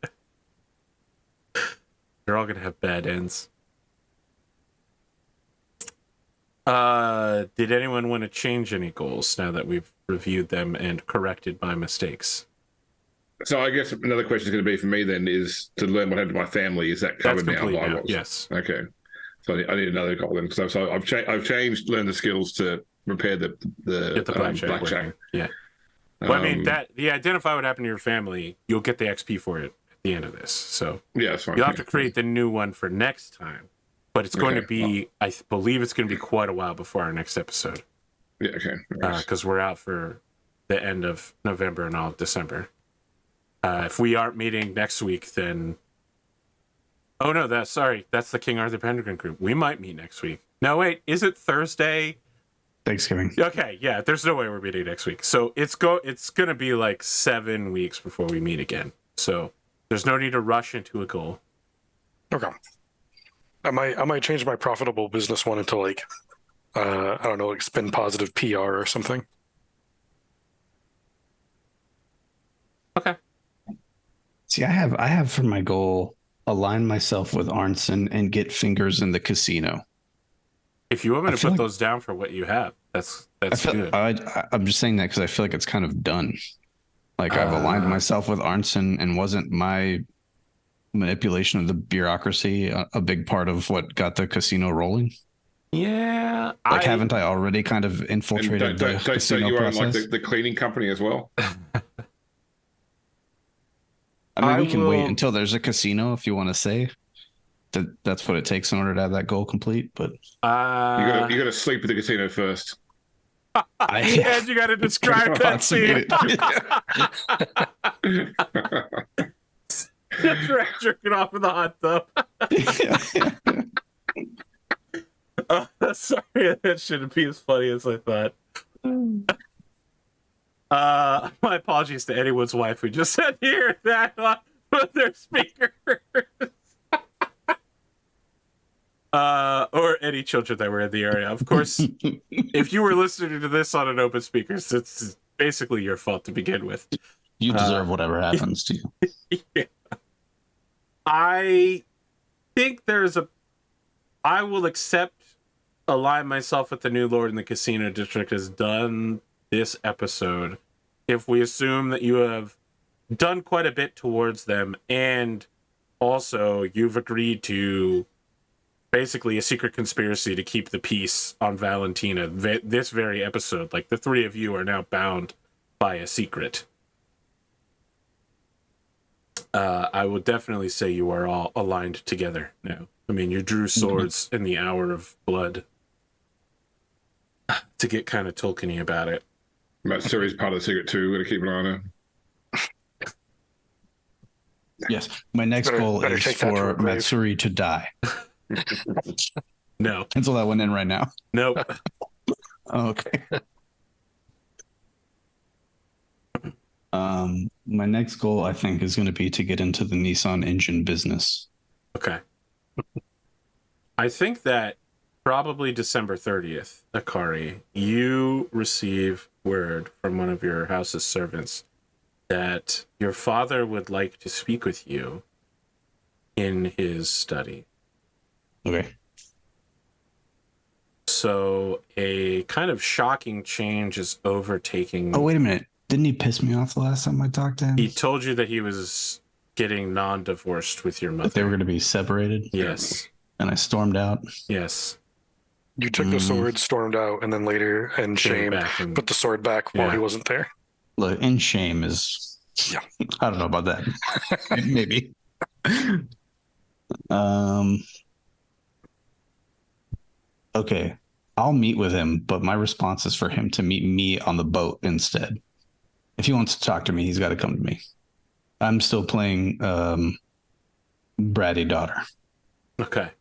They're all gonna have bad ends. Did anyone want to change any goals now that we've reviewed them and corrected my mistakes? So I guess another question is going to be for me then is to learn what happened to my family. Is that covered now? Now? Yes. Okay. So I need another goal then. So I've changed, learn the skills to repair the blackjack. Yeah. Well, I mean that the identify what happened to your family. You'll get the XP for it at the end of this. So yeah, that's fine. You'll have to create the new one for next time, but it's going to be. I believe it's going to be quite a while before our next episode. Yeah. Okay. Because we're out for the end of November and all of December. If we aren't meeting next week, then oh no, that's the King Arthur Pendragon group. We might meet next week. No, wait, is it Thursday? Thanksgiving. Okay, yeah, there's no way we're meeting next week. So it's gonna be like 7 weeks before we meet again. So there's no need to rush into a goal. Okay. I might change my profitable business one into like I don't know, like spin positive PR or something. Okay. See, I have for my goal align myself with Arnsson and get fingers in the casino. If you want me I to feel put like- those down for what you have, that's good. I'm just saying that because I feel like it's kind of done. Like I've aligned myself with Arnsson, and wasn't my manipulation of the bureaucracy a big part of what got the casino rolling? Yeah. Like, haven't I already kind of And infiltrated the don't casino you own process? like the cleaning company as well? I mean, I we can wait will- until there's a casino if you want to say that's what it takes in order to have that goal complete. But You gotta sleep at the casino first. and you got to describe that scene. Jerking off in the hot tub. Sorry, that shouldn't be as funny as I thought. My apologies to anyone's wife who just said hear that with their speakers. Or any children that were in the area. Of course, if you were listening to this on an open speakers, it's basically your fault to begin with. You deserve whatever happens to you. Yeah. I think I will align myself with the new Lord in the Casino District has done this episode if we assume that you have done quite a bit towards them, and also you've agreed to basically a secret conspiracy to keep the peace on Valentina this very episode. Like, the three of you are now bound by a secret. I would definitely say you are all aligned together now. I mean, you drew swords in the hour of blood to get kind of Tolkien-y about it. Matsuri's part of the secret too. We're gonna keep an eye on her. Yes, my next goal better is take that to for a grave. Matsuri to die. No. Pencil that one in right now. Nope. Oh, okay. My next goal, I think, is going to be to get into the Nissan engine business. Okay. I think that probably December 30th, Akari, you receive word from one of your house's servants that your father would like to speak with you in his study. Okay. So a kind of shocking change is overtaking. Oh, wait a minute. Didn't he piss me off the last time I talked to him? He told you that he was getting non-divorced with your mother. That they were going to be separated? Yes. And I stormed out? Yes. You took the sword, stormed out, and then later, in shame, back and- put the sword back while Yeah. he wasn't there. Look, in shame is... Yeah. I don't know about that. Maybe. Okay. I'll meet with him, but my response is for him to meet me on the boat instead. If he wants to talk to me, he's got to come to me. I'm still playing bratty daughter. Okay.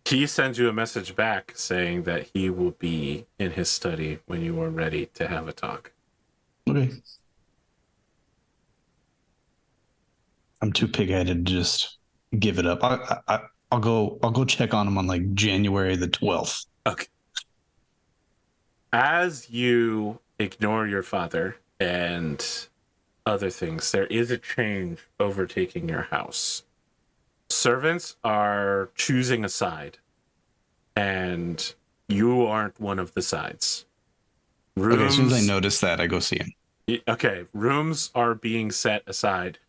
He sends you a message back saying that he will be in his study when you are ready to have a talk. Okay. I'm too pig-headed to just give it up. I'll go check on him on like January the 12th. Okay. As you ignore your father and other things, there is a change overtaking your house. Servants are choosing a side, and you aren't one of the sides. Okay, as soon as I notice that, I go see him. Okay, rooms are being set aside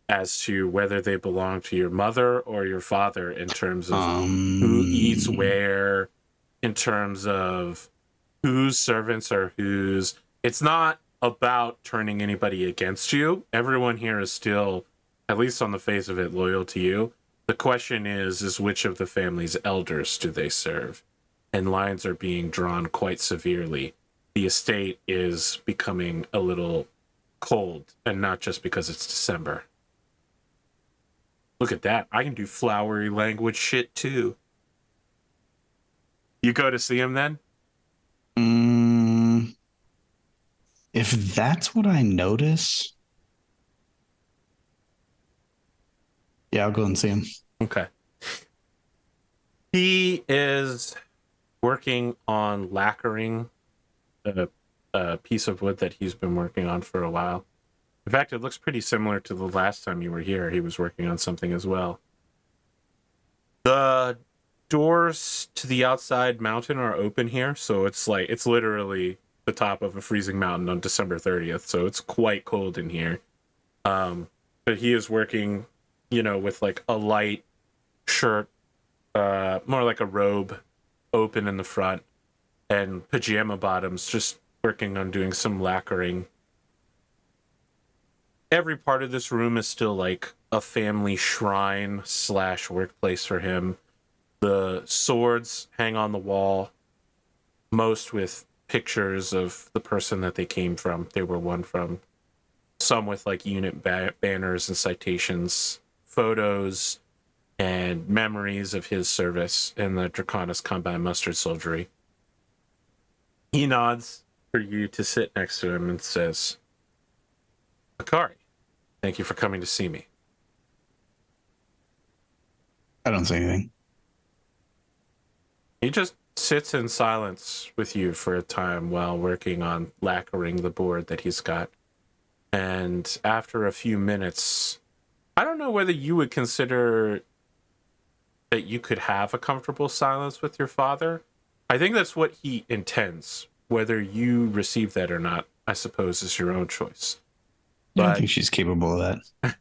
as to whether they belong to your mother or your father in terms of who eats where, in terms of whose servants are whose. It's not about turning anybody against you. Everyone here is still, at least on the face of it, loyal to you. The question is which of the family's elders do they serve? And lines are being drawn quite severely. The estate is becoming a little cold, and not just because it's December. Look at that. I can do flowery language shit too. You go to see him then? If that's what I notice, yeah, I'll go and see him. Okay. He is working on lacquering a piece of wood that he's been working on for a while. In fact, it looks pretty similar to the last time you were here. He was working on something as well. The doors to the outside mountain are open here, so it's literally the top of a freezing mountain on December 30th, so it's quite cold in here. But he is working, with like a light shirt, more like a robe, open in the front, and pajama bottoms, just working on doing some lacquering. Every part of this room is still like a family shrine / workplace for him. The swords hang on the wall, most with pictures of the person that they came from, they were won from. Some with like unit banners and citations, photos, and memories of his service in the Draconis Combine mustard soldiery. He nods for you to sit next to him and says, Akari, thank you for coming to see me. I don't say anything. He just sits in silence with you for a time while working on lacquering the board that he's got. And after a few minutes, I don't know whether you would consider that you could have a comfortable silence with your father. I think that's what he intends. Whether you receive that or not, I suppose, is your own choice. Yeah, I think she's capable of that.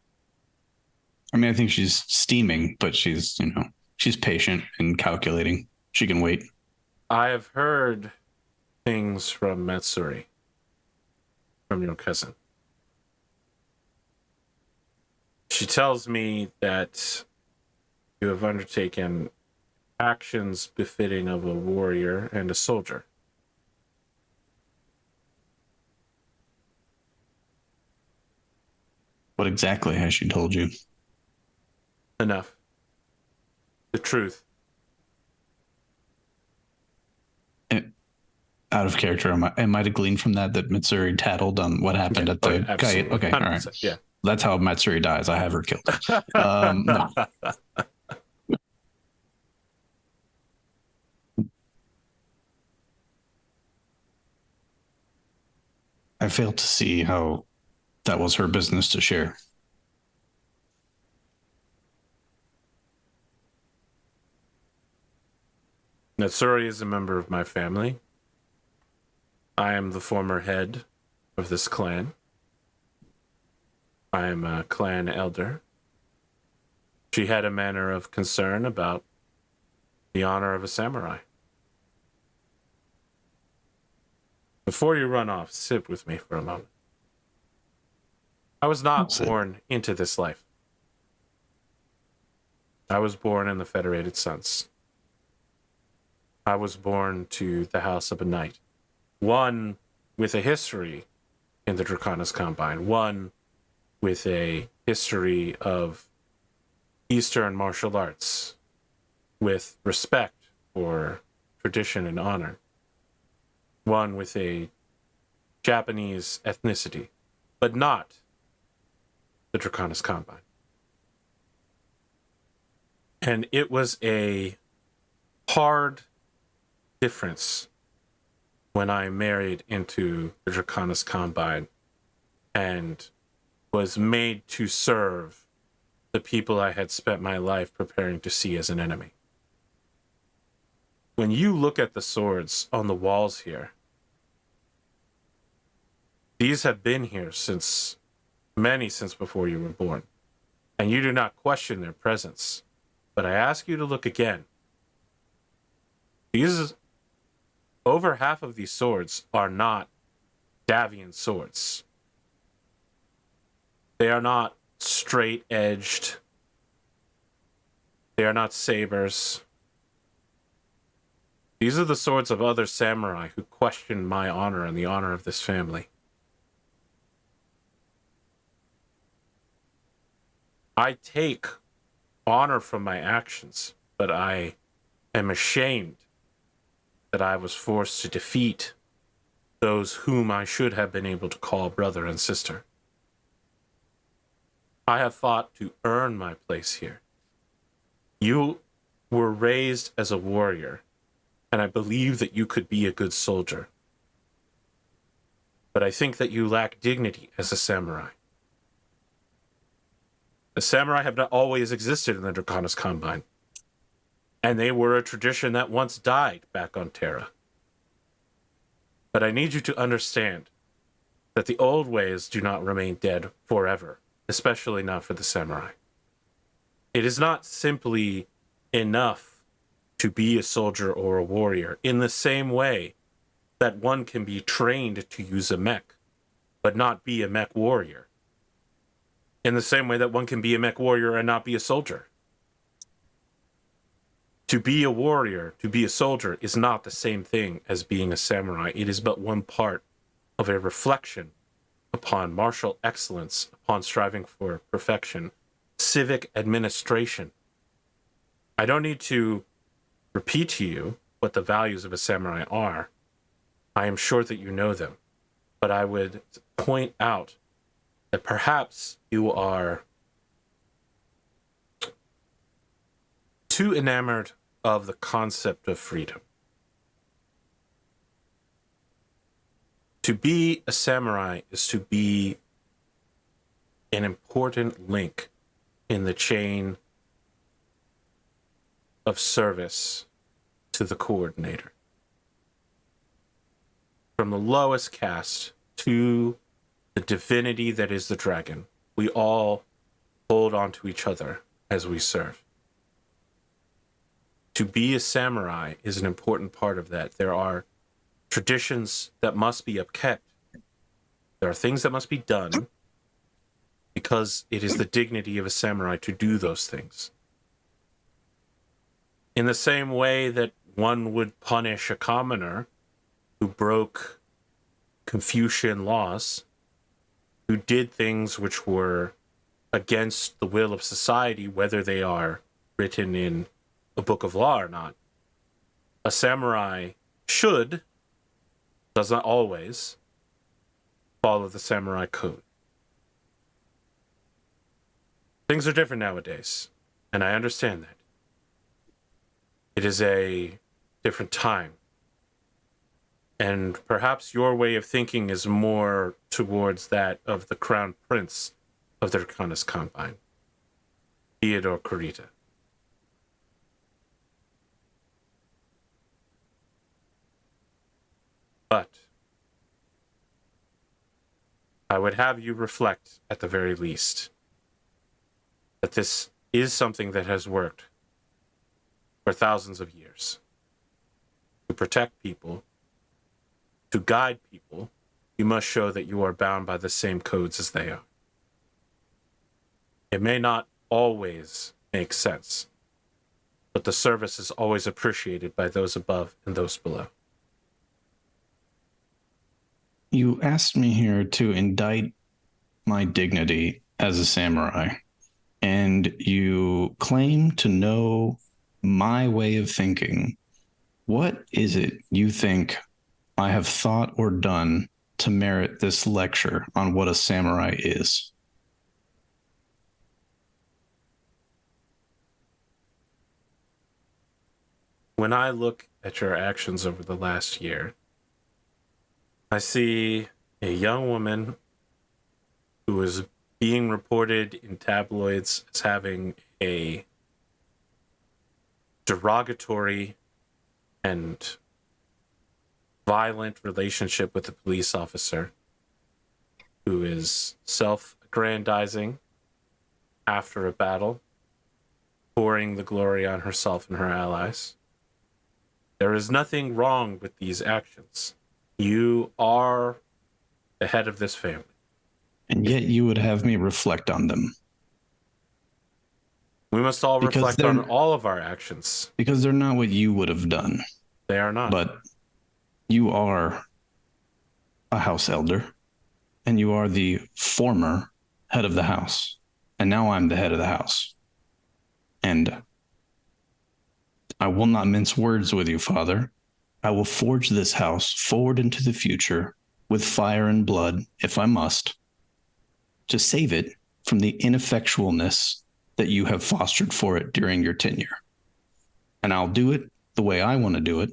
I mean, I think she's steaming, but she's patient and calculating. She can wait. I have heard things from Matsuri, from your cousin. She tells me that you have undertaken actions befitting of a warrior and a soldier. What exactly has she told you? Enough. The truth. Out of character, am I to glean from that Matsuri tattled on what happened at the Kyeda? Okay, all right. Yeah. That's how Matsuri dies. I have her killed. No. I fail to see how that was her business to share. Natsuri is a member of my family. I am the former head of this clan. I am a clan elder. She had a manner of concern about the honor of a samurai. Before you run off, sit with me for a moment. I was not born into this life. I was born in the Federated Suns. I was born to the house of a knight. One with a history in the Draconis Combine. One with a history of Eastern martial arts. With respect for tradition and honor. One with a Japanese ethnicity. But not the Draconis Combine. And it was a hard difference when I married into the Draconis Combine and was made to serve the people I had spent my life preparing to see as an enemy. When you look at the swords on the walls here, these have been here since before you were born, and you do not question their presence. But I ask you to look again. Over half of these swords are not Davian swords. They are not straight-edged. They are not sabers. These are the swords of other samurai who questioned my honor and the honor of this family. I take honor from my actions, but I am ashamed that I was forced to defeat those whom I should have been able to call brother and sister. I have fought to earn my place here. You were raised as a warrior, and I believe that you could be a good soldier. but I think that you lack dignity as a samurai. The samurai have not always existed in the Draconis Combine, and they were a tradition that once died back on Terra. But I need you to understand that the old ways do not remain dead forever, especially not for the samurai. It is not simply enough to be a soldier or a warrior in the same way that one can be trained to use a mech, but not be a mech warrior. In the same way that one can be a mech warrior and not be a soldier. To be a warrior, to be a soldier, is not the same thing as being a samurai. It is but one part of a reflection upon martial excellence, upon striving for perfection, civic administration. I don't need to repeat to you what the values of a samurai are. I am sure that you know them. But I would point out that perhaps you are too enamored of the concept of freedom. To be a samurai is to be an important link in the chain of service to the coordinator. From the lowest caste to the divinity that is the dragon, we all hold on to each other as we serve. To be a samurai is an important part of that. There are traditions that must be upkept. There are things that must be done because it is the dignity of a samurai to do those things. In the same way that one would punish a commoner who broke Confucian laws, who did things which were against the will of society, whether they are written in a book of law or not. A samurai should, does not always, follow the samurai code. Things are different nowadays, and I understand that. It is a different time. And perhaps your way of thinking is more towards that of the crown prince of the Draconis Combine, Theodore Kurita. But I would have you reflect, at the very least, that this is something that has worked for thousands of years. To protect people, to guide people, you must show that you are bound by the same codes as they are. It may not always make sense, but the service is always appreciated by those above and those below. You asked me here to indict my dignity as a samurai, and you claim to know my way of thinking. What is it you think I have thought or done to merit this lecture on what a samurai is? When I look at your actions over the last year, I see a young woman who is being reported in tabloids as having a derogatory and violent relationship with a police officer who is self-aggrandizing after a battle, pouring the glory on herself and her allies. There is nothing wrong with these actions. You are the head of this family. And yet you would have me reflect on them. We must all reflect on all of our actions. Because they're not what you would have done. They are not. But you are a house elder, and you are the former head of the house. And now I'm the head of the house. And I will not mince words with you, Father. I will forge this house forward into the future with fire and blood, if I must, to save it from the ineffectualness that you have fostered for it during your tenure. And I'll do it the way I want to do it,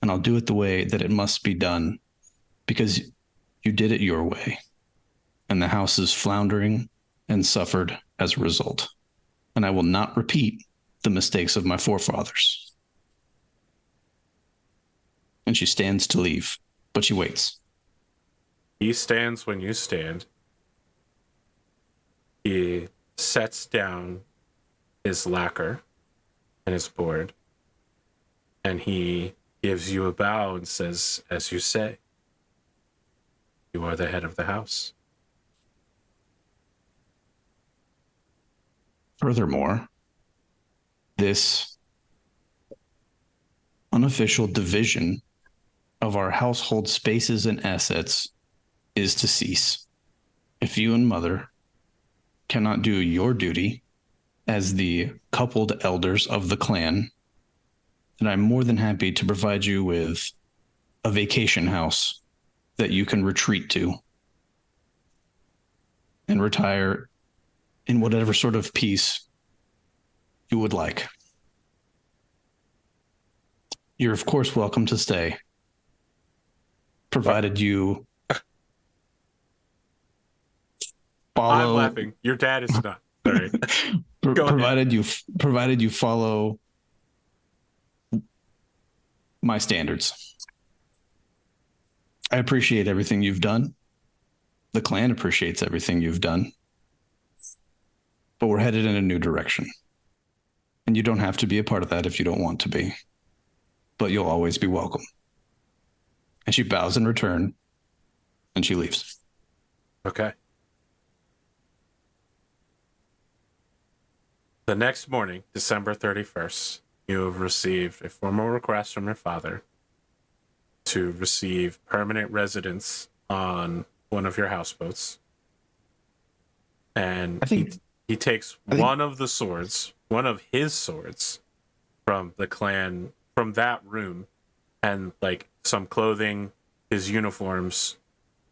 and I'll do it the way that it must be done, because You did it your way, and the house is floundering and suffered as a result. And I will not repeat the mistakes of my forefathers. And she stands to leave, but she waits. He stands when you stand. He sets down his lacquer and his board, and he gives you a bow and says, as you say, you are the head of the house. Furthermore, this unofficial division of our household spaces and assets is to cease. If you and Mother cannot do your duty as the coupled elders of the clan, then I'm more than happy to provide you with a vacation house that you can retreat to and retire in whatever sort of peace you would like. You're, of course, welcome to stay, provided you follow. I'm laughing. Your dad is not. Sorry. Provided you follow my standards. I appreciate everything you've done. The clan appreciates everything you've done. But we're headed in a new direction. And you don't have to be a part of that if you don't want to be. But you'll always be welcome. And she bows in return, and she leaves. Okay. The next morning, December 31st, you have received a formal request from your father to receive permanent residence on one of your houseboats. And he takes one of his swords from the clan, from that room, and like some clothing, his uniforms,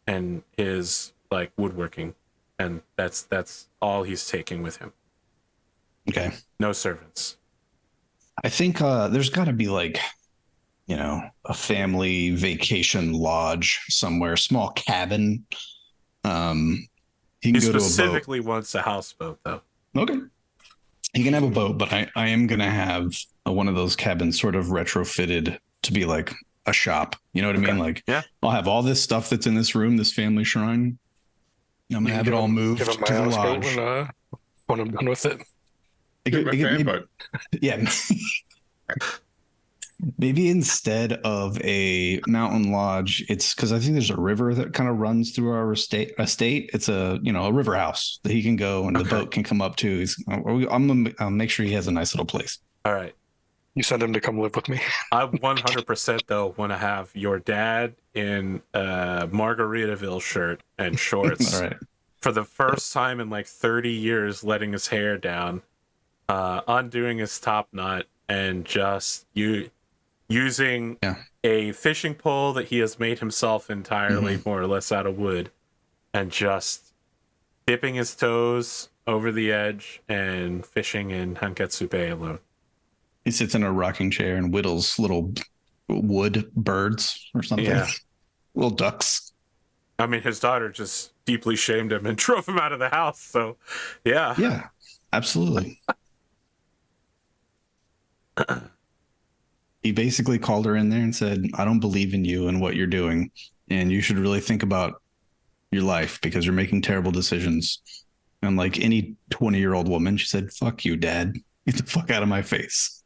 and his like woodworking. And that's all he's taking with him. Okay. No servants. I think there's got to be like, a family vacation lodge somewhere, small cabin. He can go specifically to a boat. wants a houseboat, though. Okay. He can have a boat, but I am going to have one of those cabins sort of retrofitted to be like a shop. You know what I mean? Like, yeah. I'll have all this stuff that's in this room, this family shrine. I'm going to have it all moved to the lodge. When I'm done with it. Yeah. Maybe instead of a mountain lodge, it's because I think there's a river that kind of runs through our estate. It's a river house that he can go and the boat can come up to. I'll make sure he has a nice little place. All right. You send him to come live with me. I 100% though want to have your dad in a Margaritaville shirt and shorts. All right. For the first time in like 30 years, letting his hair down, undoing his top knot, and just using a fishing pole that he has made himself entirely, more or less out of wood, and just dipping his toes over the edge and fishing in Hanketsu Bay alone. He sits in a rocking chair and whittles little wood birds or something. Yeah. Little ducks. I mean, his daughter just deeply shamed him and drove him out of the house. So, yeah. Yeah, absolutely. He basically called her in there and said, I don't believe in you and what you're doing. And you should really think about your life because you're making terrible decisions. And like any 20-year-old woman, she said, fuck you, Dad. Get the fuck out of my face.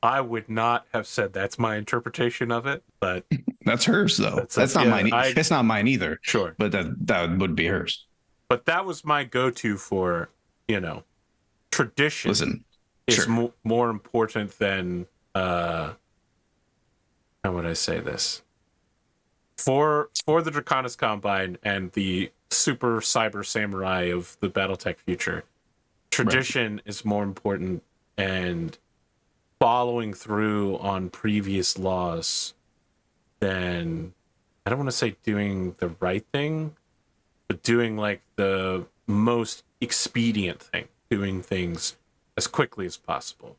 I would not have said that's my interpretation of it, but that's hers though. That's not mine. It's not mine either. Sure. But that would be hers. But that was my go-to for, tradition. Listen, is more important than how would I say this? For the Draconis Combine and the super cyber samurai of the Battletech future, tradition is more important, and following through on previous laws than, I don't want to say doing the right thing, but doing like the most expedient thing, doing things as quickly as possible.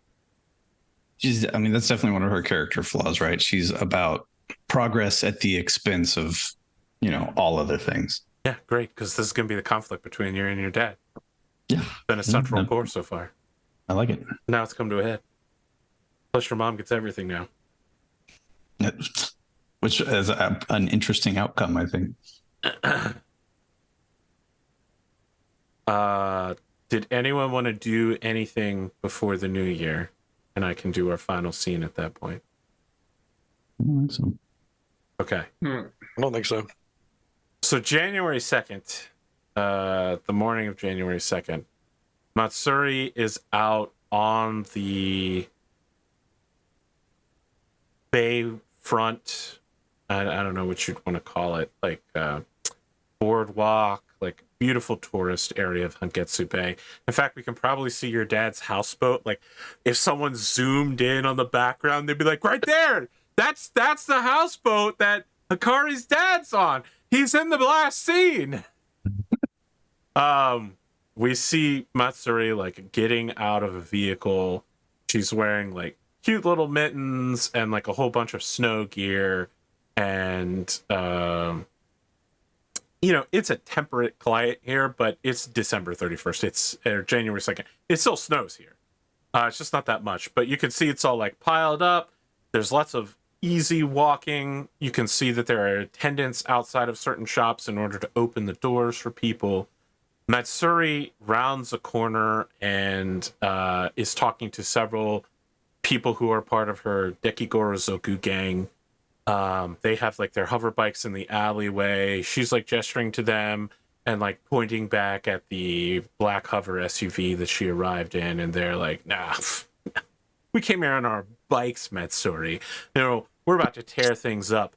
That's definitely one of her character flaws, right? She's about progress at the expense of, all other things. Yeah, great, because this is going to be the conflict between you and your dad. Yeah. It's been a central core so far. I like it. Now it's come to a head. Plus, your mom gets everything now. Which is an interesting outcome, I think. Did anyone want to do anything before the new year? And I can do our final scene at that point. I don't think so. Okay. I don't think so. So January 2nd, the morning of January 2nd, Matsuri is out on the bay front. I don't know what you'd want to call it, like boardwalk, like beautiful tourist area of Hangetsu Bay. In fact, we can probably see your dad's houseboat. Like, if someone zoomed in on the background, they'd be like, right there, that's the houseboat that Akari's dad's on. He's in the last scene. We see Matsuri like getting out of a vehicle. She's wearing like cute little mittens and like a whole bunch of snow gear. And it's a temperate climate here, but it's December 31st. It's January 2nd. It still snows here. It's just not that much, but you can see it's all like piled up. There's lots of easy walking. You can see that there are attendants outside of certain shops in order to open the doors for people. Matsuri rounds a corner and is talking to several people who are part of her Dekigoro Zoku gang. They have like their hover bikes in the alleyway. She's like gesturing to them and like pointing back at the black hover SUV that she arrived in, and they're like, nah, we came here on our bikes, Matsuri. We're about to tear things up.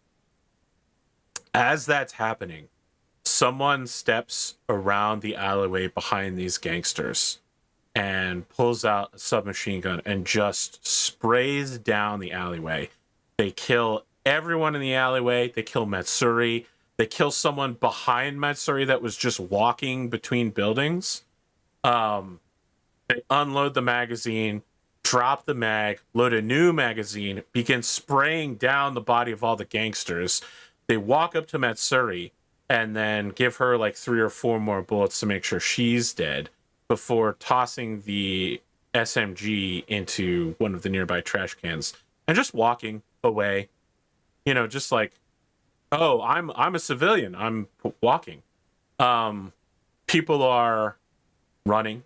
As that's happening, someone steps around the alleyway behind these gangsters and pulls out a submachine gun and just sprays down the alleyway. They kill everyone in the alleyway. They kill Matsuri. They kill someone behind Matsuri that was just walking between buildings. They unload the magazine, drop the mag, load a new magazine, begin spraying down the body of all the gangsters. They walk up to Matsuri and then give her like 3 or 4 more bullets to make sure she's dead before tossing the SMG into one of the nearby trash cans and just walking away. Just like, oh, I'm a civilian. I'm walking. People are running.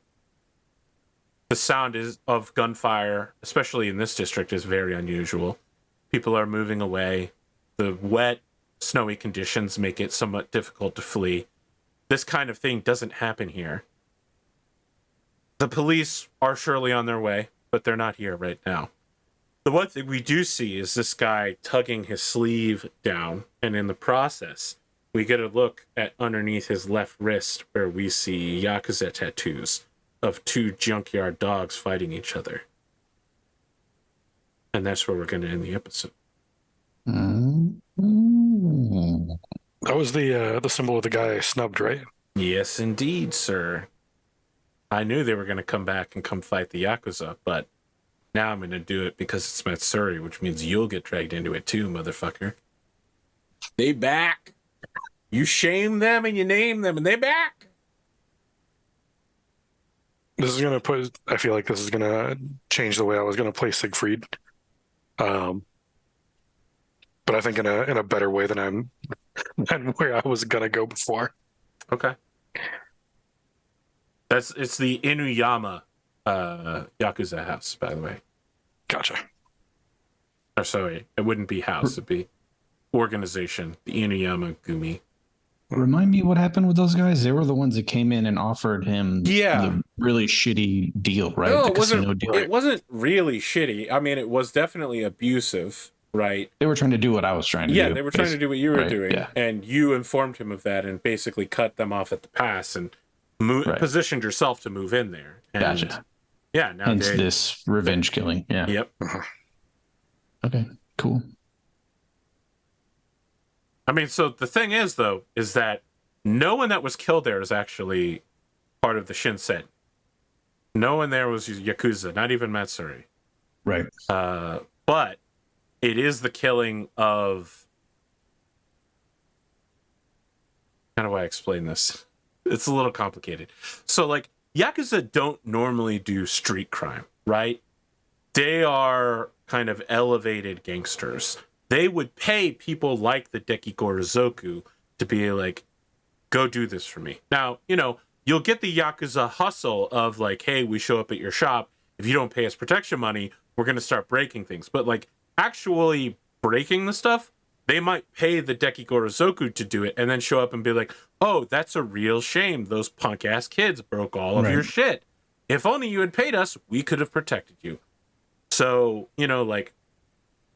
The sound of gunfire, especially in this district, is very unusual. People are moving away. The wet, snowy conditions make it somewhat difficult to flee. This kind of thing doesn't happen here. The police are surely on their way, but they're not here right now. The one thing we do see is this guy tugging his sleeve down, and in the process, we get a look at underneath his left wrist where we see Yakuza tattoos of 2 junkyard dogs fighting each other. And that's where we're going to end the episode. That was the symbol of the guy I snubbed, right? Yes, indeed, sir. I knew they were going to come back and come fight the Yakuza, but now I'm going to do it because it's Matsuri, which means you'll get dragged into it too, motherfucker. They back. You shame them and you name them, and they back. This is gonna I feel like this is gonna change the way I was gonna play Siegfried, but I think in a better way than where I was gonna go before. Okay. It's the Inuyama Yakuza house, by the way. Gotcha. Or sorry, it wouldn't be house, it'd be organization, the Inuyama Gumi. Remind me what happened with those guys. They were the ones that came in and offered him the really shitty deal, right? No, the casino deal. It wasn't really shitty. I mean, it was definitely abusive, right? They were trying to do what I was trying to do. Yeah, they were trying to do what you were doing. Yeah. And you informed him of that and basically cut them off at the pass and positioned yourself to move in there. And gotcha. Yeah. Now hence this revenge killing. Yeah. Yep. Okay, cool. I mean, so the thing is, though, is that no one that was killed there is actually part of the Shinsen. No one there was Yakuza, not even Matsuri. Right. But it is the killing of. How do I explain this? It's a little complicated. So, like, Yakuza don't normally do street crime, right? They are kind of elevated gangsters. They would pay people like the Dekigorozoku to be like, go do this for me. Now, you'll get the Yakuza hustle of like, hey, we show up at your shop. If you don't pay us protection money, we're going to start breaking things. But like actually breaking the stuff, they might pay the Dekigorozoku to do it and then show up and be like, oh, that's a real shame. Those punk ass kids broke all of your shit. If only you had paid us, we could have protected you. So, like,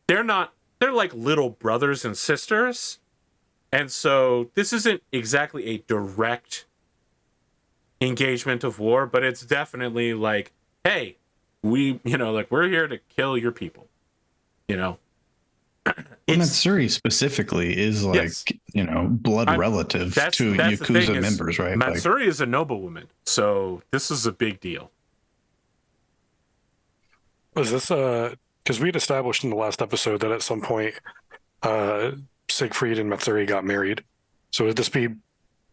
they're like little brothers and sisters. And so this isn't exactly a direct engagement of war, but it's definitely like, hey, we're here to kill your people. Matsuri specifically is like, blood relative to Yakuza members, right? Matsuri is a noblewoman, so this is a big deal. Was this because we had established in the last episode that at some point Siegfried and Matsuri got married. So would this be,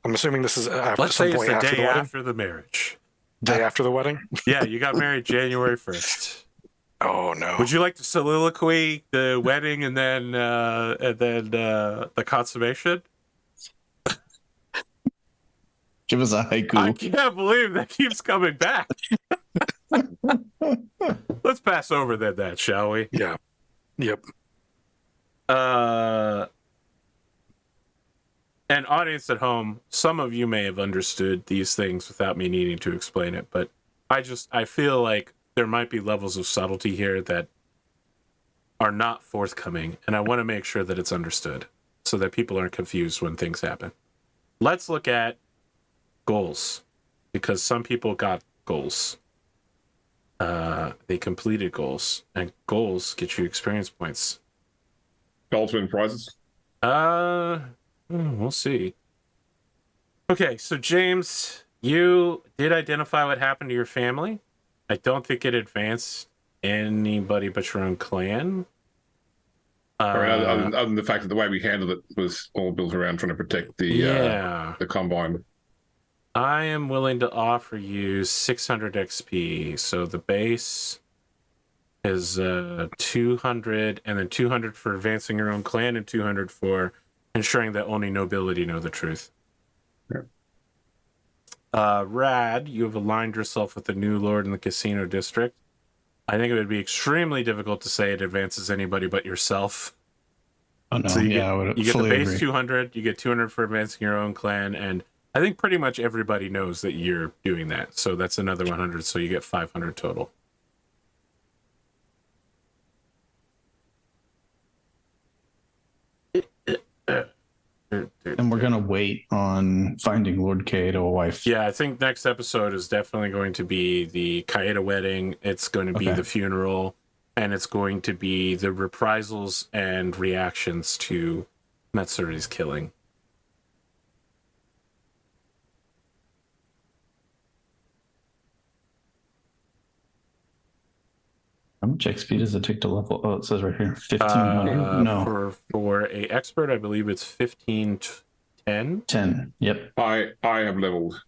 I'm assuming this is after Let's some say point it's the after day the wedding? after the marriage. Day after the wedding? Yeah, you got married January 1st. Oh no. Would you like to soliloquy the wedding and then the consummation? Give us a haiku. I can't believe that keeps coming back. Let's pass over that, shall we? Yeah. Yep. And audience at home, some of you may have understood these things without me needing to explain it, but I feel like there might be levels of subtlety here that are not forthcoming, and I want to make sure that it's understood so that people aren't confused when things happen. Let's look at goals, because some people got goals. They completed goals, and goals get you experience points. Goals win prizes? We'll see. Okay, so James, you did identify what happened to your family. I don't think it advanced anybody but your own clan. Other than the fact that the way we handled it was all built around trying to protect the Combine. I am willing to offer you 600 XP. So the base is 200, and then 200 for advancing your own clan, and 200 for ensuring that only nobility know the truth. Rad, you have aligned yourself with the new lord in the casino district. I think it would be extremely difficult to say it advances anybody but yourself. Oh no, so you get the base agree. 200, you get 200 for advancing your own clan, and I think pretty much everybody knows that you're doing that. So that's another 100, so you get 500 total. And we're gonna wait on finding Lord Kyeda a wife. Yeah, I think next episode is definitely going to be the Kyeda wedding. It's going to be the funeral, and it's going to be the reprisals and reactions to Matsuri's killing. How much XP does it take to level? Oh, it says right here, 1500. No, for a expert, I believe it's 1510. 10. Yep. I have leveled.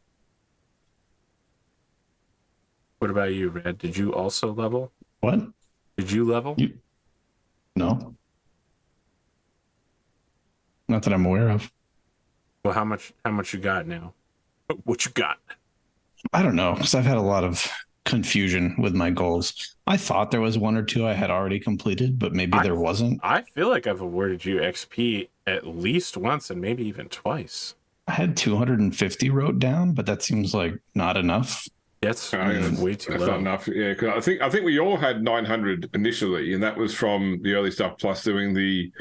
What about you, Red? Did you also level? What? Did you level? No. Not that I'm aware of. Well, how much you got now? What you got? I don't know, because I've had a lot of confusion with my goals. I thought there was one or two I had already completed, but maybe there wasn't. I feel like I've awarded you XP at least once and maybe even twice. I had 250 wrote down, but that seems like not enough. That's way too That's low. not enough. Yeah, because I think we all had 900 initially, and that was from the early stuff plus doing the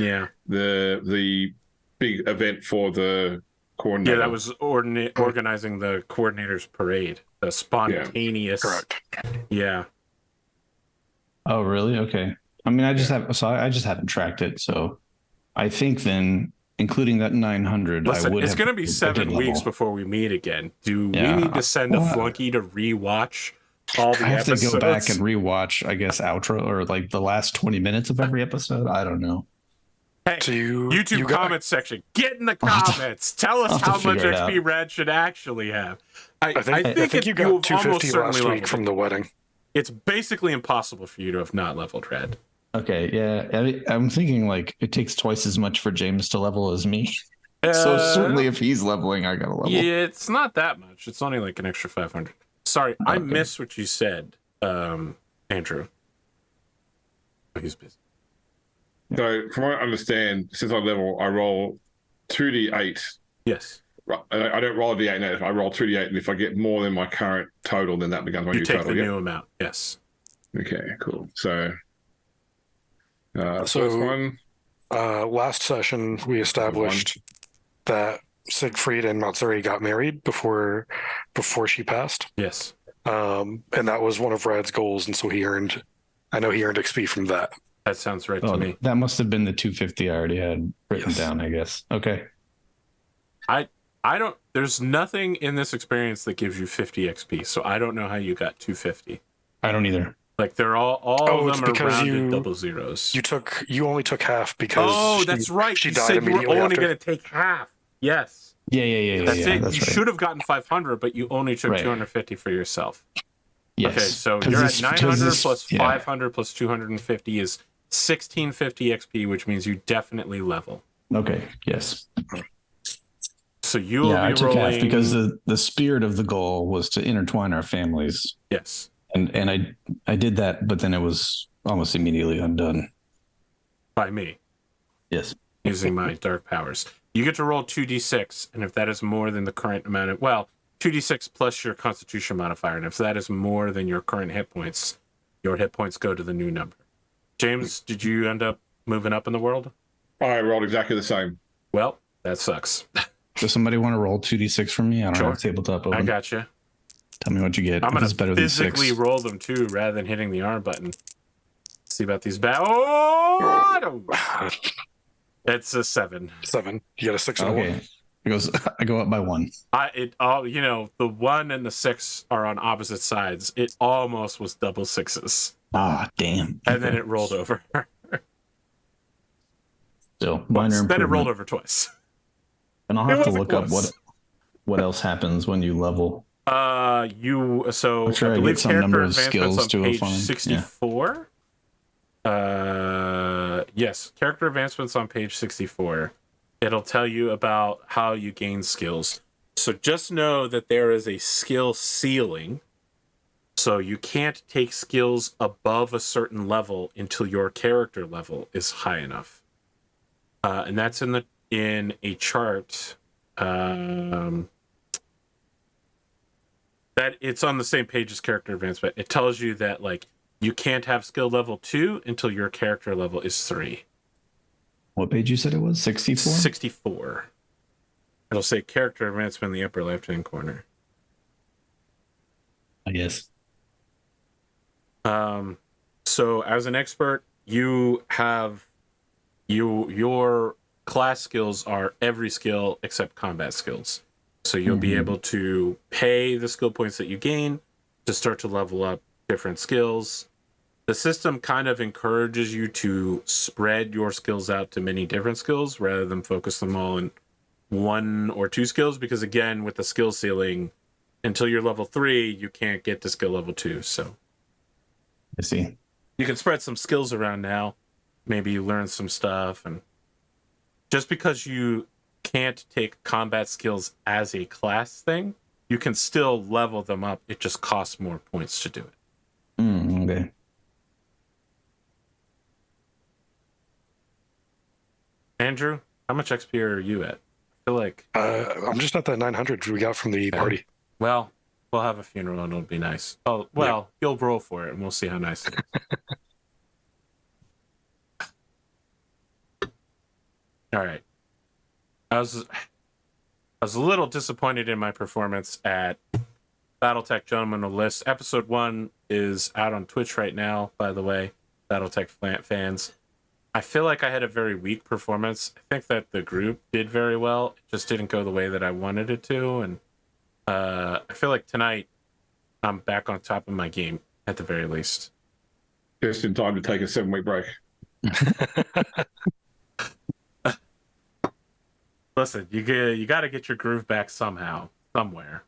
big event for the coordinator. Yeah, that was organizing the coordinator's parade, the spontaneous. Yeah. Correct. Yeah. Oh, really? Okay. I mean, I just haven't tracked it, so I think then, including that 900, Listen, I would. It's going to be 7 weeks before we meet again. Do we need to send a flunky to rewatch all the I have episodes. to go back and rewatch, I guess, outro or like the last 20 minutes of every episode. I don't know. Hey, So YouTube comments section. Get in the comments. Tell us how much XP Rad should actually have. I think you got 250 last week from the wedding. It's basically impossible for you to have not leveled Rad. Okay, yeah. I'm thinking like it takes twice as much for James to level as me. So certainly if he's leveling, I gotta level. Yeah, it's not that much. It's only like an extra 500. Sorry, I missed what you said, Andrew. Oh, he's busy. So, from what I understand, since I level, I roll 2d8. Yes. I don't roll a d8 now. I roll 2d8, and if I get more than my current total, then that becomes my new total. You take the new amount, yes. Okay, cool. So, first one. Last session, we established that Siegfried and Matsuri got married before she passed. Yes. And that was one of Rad's goals, and so he earned XP from that. That sounds right to me. That must have been the 250 I already had written down, I guess. Okay. I don't, there's nothing in this experience that gives you 50 XP, so I don't know how you got 250. I don't either. Like they're all of them are rounded double zeros. You only took half because that's right. She You died said you immediately were only after. going to take half. Yes. Yeah. That's it. That's you right. should have gotten 500, but you only took 250 for yourself. Yes. Okay, so you're at 900 plus 500 plus 250 is 1650 XP, which means you definitely level. Okay. Yes. So you will be I took rolling half because the spirit of the goal was to intertwine our families. Yes. And I did that, but then it was almost immediately undone. By me. Yes. Using my dark powers. You get to roll 2d6, and if that is more than the current amount of 2d6 plus your constitution modifier, and if that is more than your current hit points, your hit points go to the new number. James, did you end up moving up in the world? I rolled exactly the same. Well, that sucks. Does somebody want to roll 2d6 for me? I don't have tabletop open. I got you. Tell me what you get. I'm going to physically roll them too, rather than hitting the arm button. Let's see about these Oh! It's a 7. 7. You got a 6 and a 1. I go up by 1. The 1 and the 6 are on opposite sides. It almost was double 6s. Ah, damn. And then it rolled over. Still, minor improvement. Then it rolled over twice. And I'll have to look up what else happens when you level. I believe some number of skills to page 64. Yes, character advancements on page 64. It'll tell you about how you gain skills. So just know that there is a skill ceiling. So you can't take skills above a certain level until your character level is high enough. And that's in a chart. That it's on the same page as character advancement. It tells you that you can't have skill level 2 until your character level is 3. What page you said it was? 64? 64. It'll say character advancement in the upper left-hand corner. I guess. So as an expert, you have your class skills are every skill except combat skills. So you'll be able to pay the skill points that you gain to start to level up different skills. The system kind of encourages you to spread your skills out to many different skills rather than focus them all in 1 or 2 skills, because again, with the skill ceiling, until you're level 3, you can't get to skill level 2. So I see. You can spread some skills around now. Maybe you learn some stuff, and just because you can't take combat skills as a class thing, you can still level them up. It just costs more points to do it. Okay. Andrew, how much XP are you at? I feel like I'm just at that 900 we got from the party. Well, we'll have a funeral and it'll be nice. Oh, well, you'll roll for it and we'll see how nice it is. All right. I was a little disappointed in my performance at Battletech Gentlemen of the List. Episode 1 is out on Twitch right now, by the way, Battletech fans. I feel like I had a very weak performance. I think that the group did very well. It just didn't go the way that I wanted it to. And I feel like tonight I'm back on top of my game at the very least. Just in time to take a 7-week break. Listen, you got to get your groove back somehow, somewhere.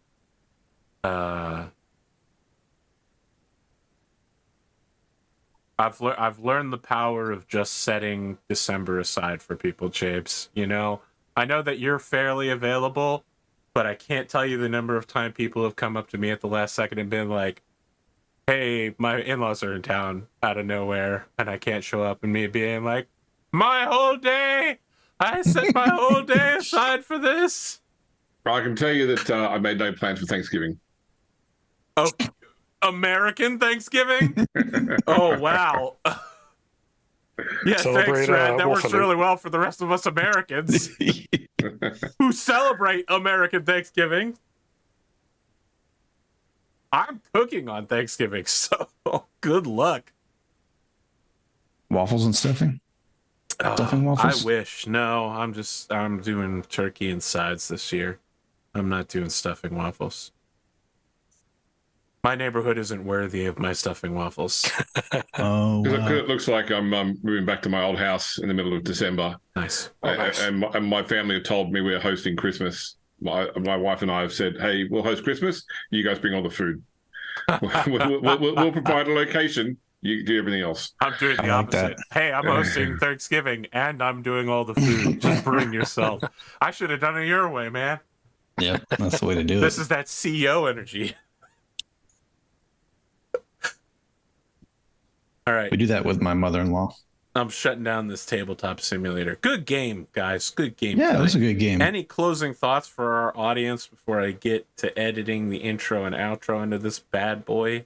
I've learned the power of just setting December aside for people, James. You know, I know that you're fairly available, but I can't tell you the number of time people have come up to me at the last second and been like, "Hey, my in-laws are in town out of nowhere, and I can't show up," and me being like, "My whole day, I set my whole day aside for this." I can tell you that I made no plans for Thanksgiving. Oh, American Thanksgiving? Oh, wow. Yeah, Celebrate, thanks, Rad. That works Wolfendy. really well for the rest of us Americans who celebrate American Thanksgiving. I'm cooking on Thanksgiving, so good luck. Waffles and stuffing? Stuffing waffles? I wish. No, I'm doing turkey and sides this year. I'm not doing stuffing waffles. My neighborhood isn't worthy of my stuffing waffles. Oh, Because wow. it looks like I'm moving back to my old house in the middle of December. Nice. Oh, nice. And my family have told me we're hosting Christmas. My wife and I have said, "Hey, we'll host Christmas. You guys bring all the food. we'll provide a location. You do everything else." I'm doing the I like opposite. that. Hey, I'm hosting Thanksgiving and I'm doing all the food. Just bring yourself. I should have done it your way, man. Yep, that's the way to do This it. is that CEO energy. All right. We do that with my mother-in-law. I'm shutting down this tabletop simulator. Good game, guys. Good game. Yeah, it tonight. was a good game. Any closing thoughts for our audience before I get to editing the intro and outro into this bad boy?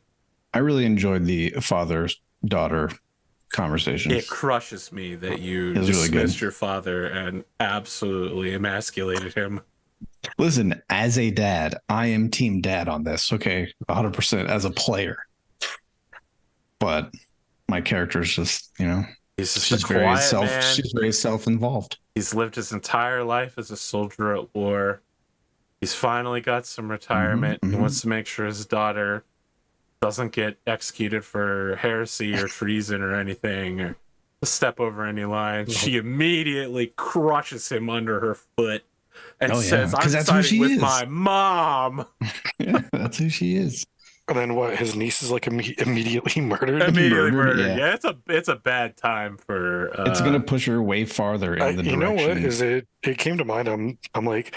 I really enjoyed the father-daughter conversation. It crushes me that you It was really dismissed good. your father and absolutely emasculated him. Listen, as a dad, I am team dad on this. Okay, 100% as a player. But my character is just, He's just she's a very quiet man. she's very self-involved. He's lived his entire life as a soldier at war. He's finally got some retirement. He wants to make sure his daughter doesn't get executed for heresy or treason or anything, or step over any lines. She immediately crushes him under her foot and says, "I'm 'cause that's who siding she with is." my mom." Yeah, that's who she is. And then what? His niece is like immediately murdered. Immediately Murdered, murdered. yeah. Yeah, it's a bad time for. It's gonna push her way farther in the direction. You know what is it? It came to mind. I'm like,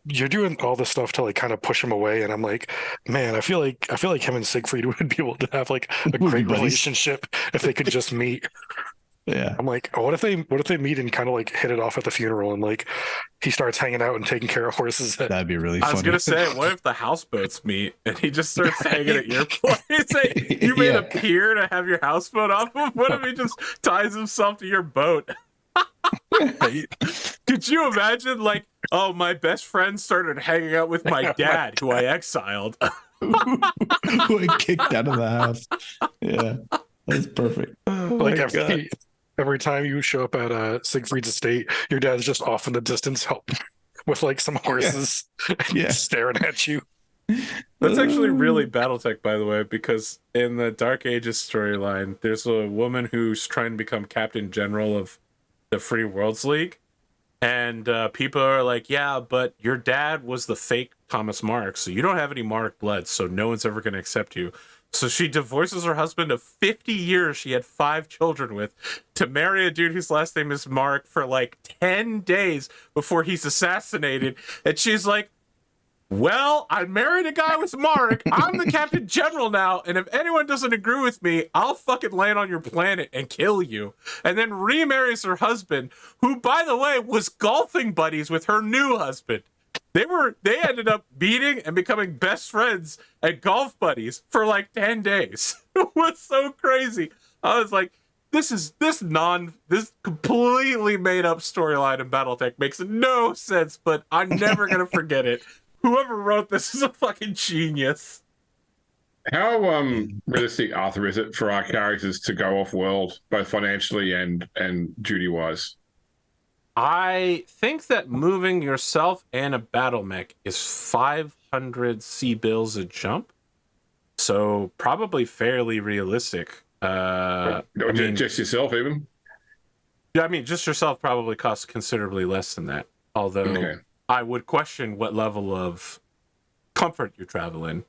you're doing all this stuff to like kind of push him away, and I'm like, man, I feel like him and Siegfried would be able to have like a Would be great buddies. relationship if they could just meet. Yeah. I'm like, what if they meet and kind of like hit it off at the funeral, and like he starts hanging out and taking care of horses. That'd be really I funny. was gonna say, what if the houseboats meet and he just starts hanging at your place? Hey, you made Yeah. a pier to have your houseboat off of? What if he just ties himself to your boat? Could you imagine, like, oh, my best friend started hanging out with my dad, who I exiled. Who I kicked out of the house. Yeah. That's perfect. Like every time you show up at Siegfried's estate, your dad's just off in the distance, help with like some horses, Yeah. staring at you. That's actually really Battletech, by the way, because in the Dark Ages storyline, there's a woman who's trying to become Captain General of the Free Worlds League. And people are like, yeah, but your dad was the fake Thomas Mark, so you don't have any Mark blood, so no one's ever going to accept you. So she divorces her husband of 50 years she had 5 children with to marry a dude whose last name is Mark for like 10 days before he's assassinated. And she's like, well, I married a guy with Mark. I'm the Captain General now. And if anyone doesn't agree with me, I'll fucking land on your planet and kill you. And then remarries her husband, who, by the way, was golfing buddies with her new husband. They ended up meeting and becoming best friends and golf buddies for like 10 days. It was so crazy. I was like, this completely made up storyline in Battletech makes no sense, but I'm never gonna forget it. Whoever wrote this is a fucking genius. How realistic, Arthur, is it for our characters to go off world, both financially and duty wise? I think that moving yourself and a battle mech is 500 C bills a jump. So probably fairly realistic. I mean, just yourself, even. Yeah, I mean, just yourself probably costs considerably less than that. Although I would question what level of comfort you travel in.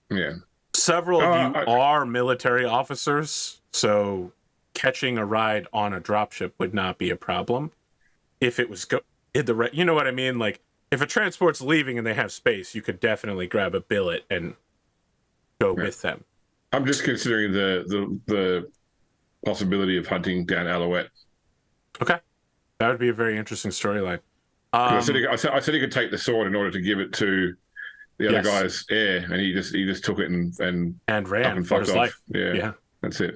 Yeah. Several of you are military officers, so catching a ride on a dropship would not be a problem. If it was you know what I mean? Like, if a transport's leaving and they have space, you could definitely grab a billet and go with them. I'm just considering the possibility of hunting down Alouette. Okay, that would be a very interesting storyline. I said he could take the sword in order to give it to the other guy's heir, and he just took it and ran for his life. Yeah, that's it.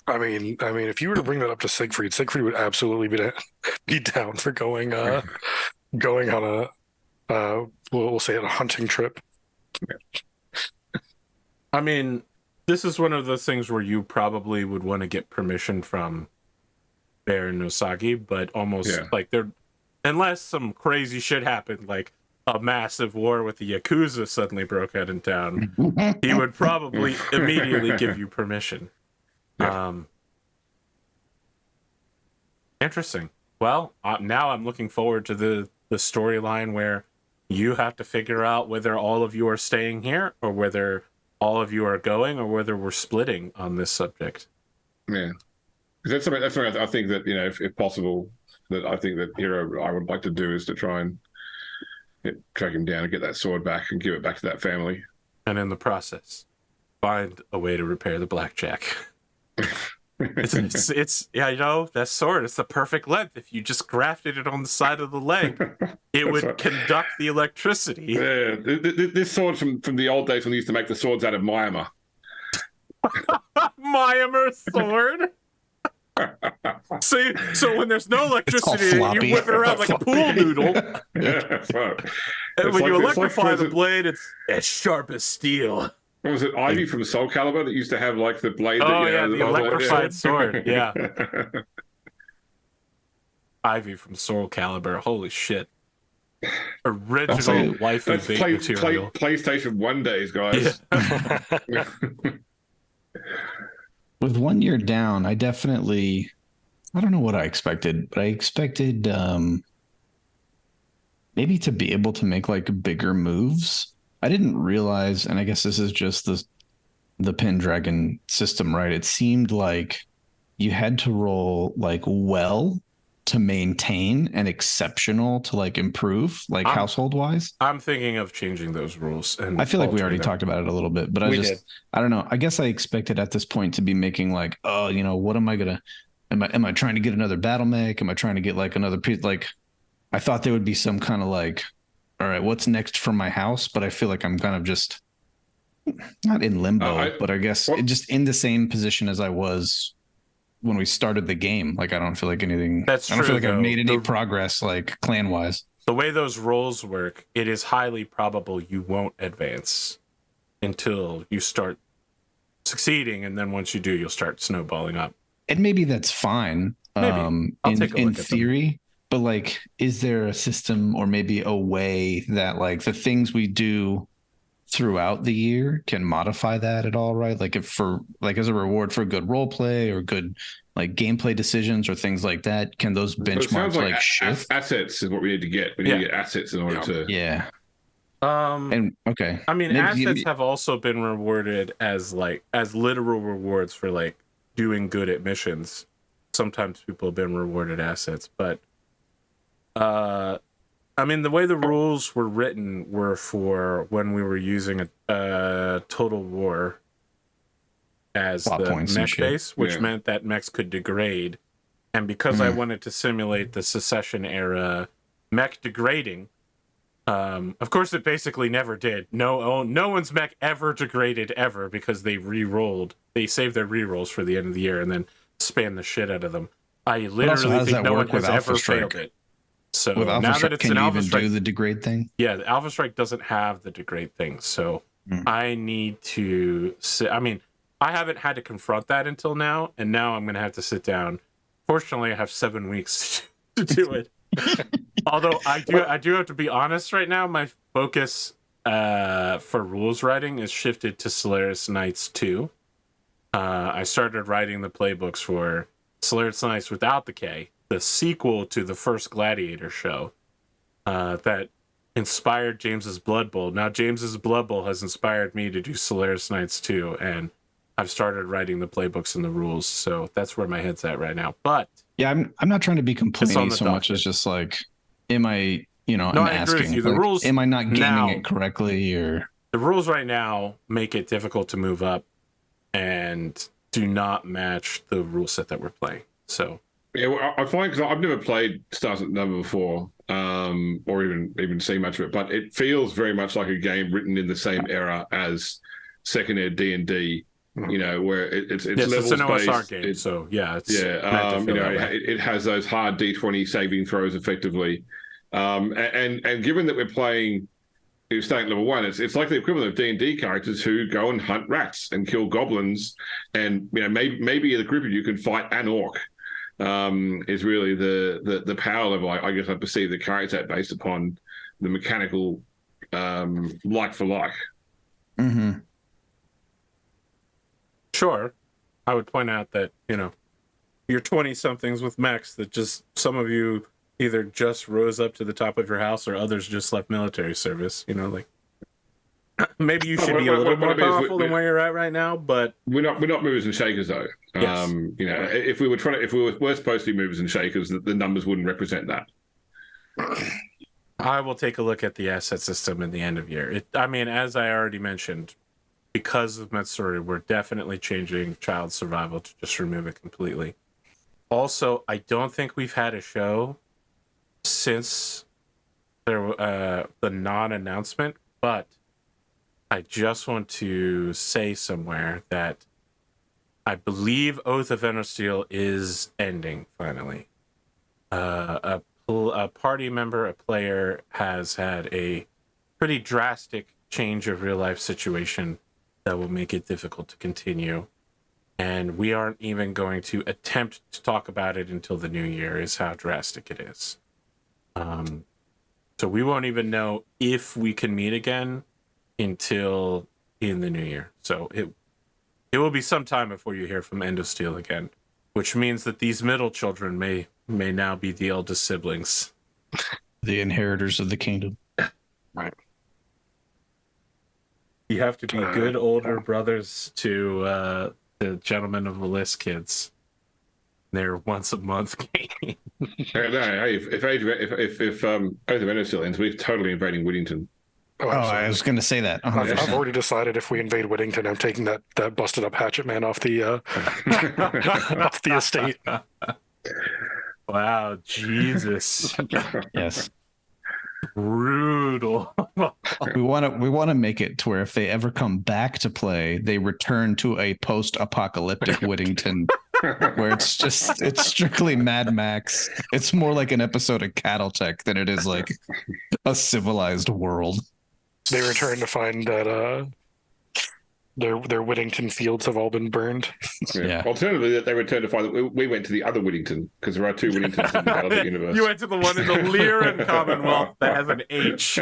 I mean, if you were to bring that up to Siegfried would absolutely be down for going on a we'll say a hunting trip. I mean, this is one of those things where you probably would want to get permission from Baron Nosagi, but almost like unless some crazy shit happened, like a massive war with the Yakuza suddenly broke out in town, he would probably immediately give you permission. Interesting. Well, now I'm looking forward to the storyline where you have to figure out whether all of you are staying here or whether all of you are going or whether we're splitting on this subject. Yeah. That's something I think that, if possible, that I think that Hiro I would like to do is to try and track him down and get that sword back and give it back to that family. And in the process, find a way to repair the blackjack. It's that sword, it's the perfect length. If you just grafted it on the side of the leg, it would conduct the electricity. Yeah, this sword from the old days when they used to make the swords out of Myanmar. Myanmar sword? See, so when there's no electricity, you whip it around like a pool noodle. Yeah, right. And when you electrify the blade, it's as sharp as steel. What was it, Ivy from Soul Calibur that used to have like the blade? The electrified sword. Yeah. Ivy from Soul Calibur. Holy shit. Original waifu bait material. PlayStation 1 days, guys. Yeah. With 1 year down, I don't know what I expected, but I expected maybe to be able to make like bigger moves. I didn't realize, and I guess this is just the Pendragon system, right? It seemed like you had to roll like well to maintain and exceptional to like improve, like household wise. I'm thinking of changing those rules, and I feel like we already talked about it a little bit, but I don't know. I guess I expected at this point to be making like, what am I gonna? Am I trying to get another battle mech? Am I trying to get like another piece? Like, I thought there would be some kind of like, all right, what's next for my house? But I feel like I'm kind of just not in limbo, but I guess just in the same position as I was when we started the game. Like, I don't feel like anything. That's true. I don't feel like I've made any progress, like clan wise. The way those roles work, it is highly probable you won't advance until you start succeeding, and then once you do, you'll start snowballing up. And maybe that's fine. Maybe. In theory. But like, is there a system or maybe a way that like the things we do throughout the year can modify that at all, right? Like as a reward for good role play or good like gameplay decisions or things like that, can those benchmarks like shift? Assets is what we need to get. We need to get assets in order to. Yeah. I mean, assets have also been rewarded as literal rewards for like doing good at missions. Sometimes people have been rewarded assets, but I mean, the way the rules were written were for when we were using a Total War as the mech base, which meant that mechs could degrade. And because I wanted to simulate the Secession era mech degrading, of course it basically never did. No one's mech ever degraded ever because they re-rolled. They saved their re-rolls for the end of the year and then spam the shit out of them. I literally think no one has ever failed it. So with Alpha now Strike, that it's can an you Alpha even Strike, do the degrade thing? Yeah, the Alpha Strike doesn't have the degrade thing. So I need to I mean, I haven't had to confront that until now, and now I'm going to have to sit down. Fortunately, I have 7 weeks to do it. Although I do have to be honest right now, my focus for rules writing is shifted to Solaris Knights 2. I started writing the playbooks for Solaris Knights without the K, the sequel to the first Gladiator show that inspired James's Blood Bowl. Now James's Blood Bowl has inspired me to do Solaris Knights 2, and I've started writing the playbooks and the rules, so that's where my head's at right now. But yeah, I'm not trying to be complaining so docket. much as just like, am I, No, I'm I agree with asking, you. The like, rules am I not gaming now- it correctly, or the rules right now make it difficult to move up and do not match the rule set that we're playing. So Yeah, well, I find, because I've never played Stars at Number before, or even seen much of it, but it feels very much like a game written in the same era as second ed D&D. You know, where it's yes, levels it's an OSR based. game. So yeah, it's Yeah, meant to feel that way. it has those hard D20 saving throws effectively, and given that we're playing, you're starting at level 1, it's like the equivalent of D&D characters who go and hunt rats and kill goblins, and maybe the group of you can fight an orc. Is really the power level I guess I perceive the characters at, based upon the mechanical like for like. mm-hmm. Sure, I would point out that you're 20-somethings with mechs that just some of you either just rose up to the top of your house or others just left military service. Like maybe you should be a little more powerful than where you're at right now, but we're not movers and shakers though. Yes. If we were supposed to be movers and shakers, the numbers wouldn't represent that. I will take a look at the asset system in the end of year. As I already mentioned, because of Matsuri, we're definitely changing child survival to just remove it completely. Also, I don't think we've had a show since the non-announcement, but I just want to say somewhere that I believe Oath of Endosteel is ending finally. A party member, a player, has had a pretty drastic change of real life situation that will make it difficult to continue. And we aren't even going to attempt to talk about it until the new year, is how drastic it is. So we won't even know if we can meet again until in the new year. So it will be some time before you hear from Endosteel again, which means that these middle children may now be the eldest siblings. The inheritors of the kingdom. Right. You have to be good older brothers to the Gentlemen of the List kids. They're once a month game. Hey, if Oath of Endosteel ends, we're totally invading Whittington. Oh, I was going to say that. I've already decided if we invade Whittington, I'm taking that busted up hatchet man off the off the estate. Wow, Jesus. Yes. Brutal. We want to make it to where if they ever come back to play, they return to a post-apocalyptic Whittington where it's strictly Mad Max. It's more like an episode of Battletech than it is like a civilized world. They return to find that their Whittington fields have all been burned. Yeah. Alternatively, they return to find that we went to the other Whittington, because there are two Whittingtons in the Battletech universe. You went to the one in the Lyran Commonwealth that has an H.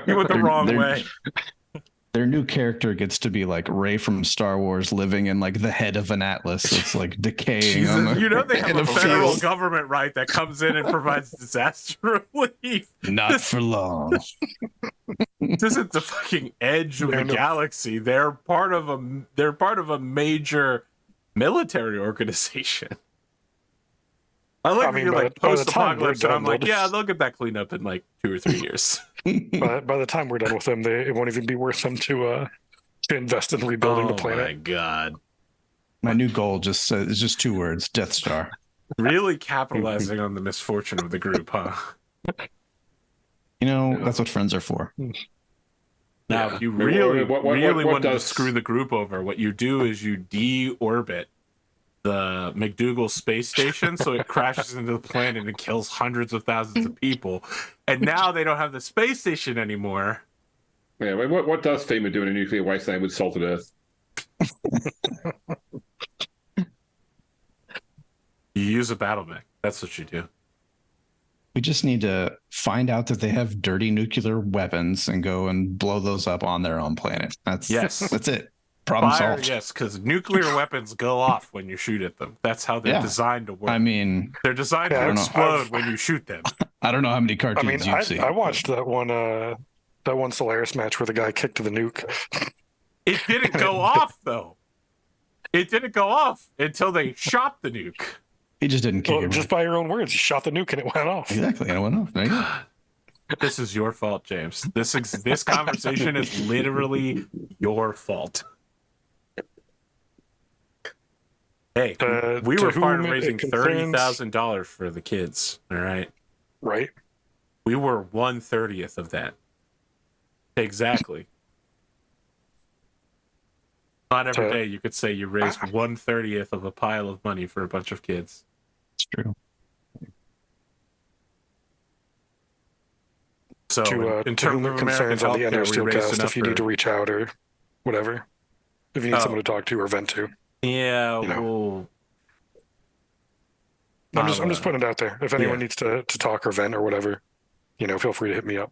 You went the wrong way. Their new character gets to be like Rey from Star Wars, living in like the head of an atlas. It's like decaying. Jesus, they have in a the federal field. government, right, that comes in and provides disaster relief. Not for long. This isn't the fucking edge of the galaxy. They're part of a major military organization. I like you're like post-apocalypse, and I'm like, yeah, they'll get that cleaned up in like 2 or 3 years. By the time we're done with them, it won't even be worth them to invest in rebuilding the planet. Oh my god! My new goal is just 2 words: Death Star. Really capitalizing on the misfortune of the group, huh? That's what friends are for. Now, if you really wanted to screw the group over, what you do is you deorbit the McDougal space station, so it crashes into the planet and kills hundreds of thousands of people. And now they don't have the space station anymore. Yeah, what does FEMA do in a nuclear wasteland with salted Earth? You use a battle mech. That's what you do. We just need to find out that they have dirty nuclear weapons and go and blow those up on their own planet. That's it. Problem Fire, solved. yes, because nuclear weapons go off when you shoot at them. That's how they're designed to work. I mean, they're designed to explode when you shoot them. I don't know how many cartoons you've seen. I watched that one Solaris match where the guy kicked the nuke. It didn't go off though. It didn't go off until they shot the nuke. He just didn't kick it. Just by your own words, you shot the nuke and it went off. Exactly, and it went off. There you go. This is your fault, James. This conversation is literally your fault. Hey, we were part of raising $30,000 for the kids. All right, right. We were 1/30th of that. Exactly. Not every day you could say you raised 1/30th of a pile of money for a bunch of kids. It's true. So, in to terms of concerns on the Endosteel cast, if you need to for... reach out or whatever, if you need someone to talk to or vent to, yeah, well, I'm just putting it out there. If anyone needs to talk or vent or whatever, feel free to hit me up.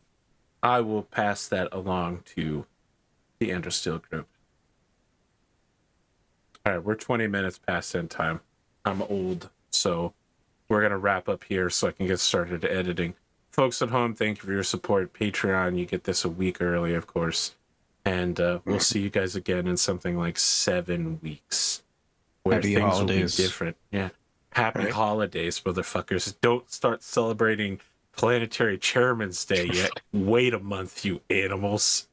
I will pass that along to the Endosteel group. All right, we're 20 minutes past end time. I'm old, so we're going to wrap up here so I can get started editing. Folks at home, thank you for your support. Patreon, you get this a week early, of course. And we'll see you guys again in something like 7 weeks. Where Happy things holidays. will be different. Yeah. Happy holidays, motherfuckers. Don't start celebrating Planetary Chairman's Day yet. Wait a month, you animals.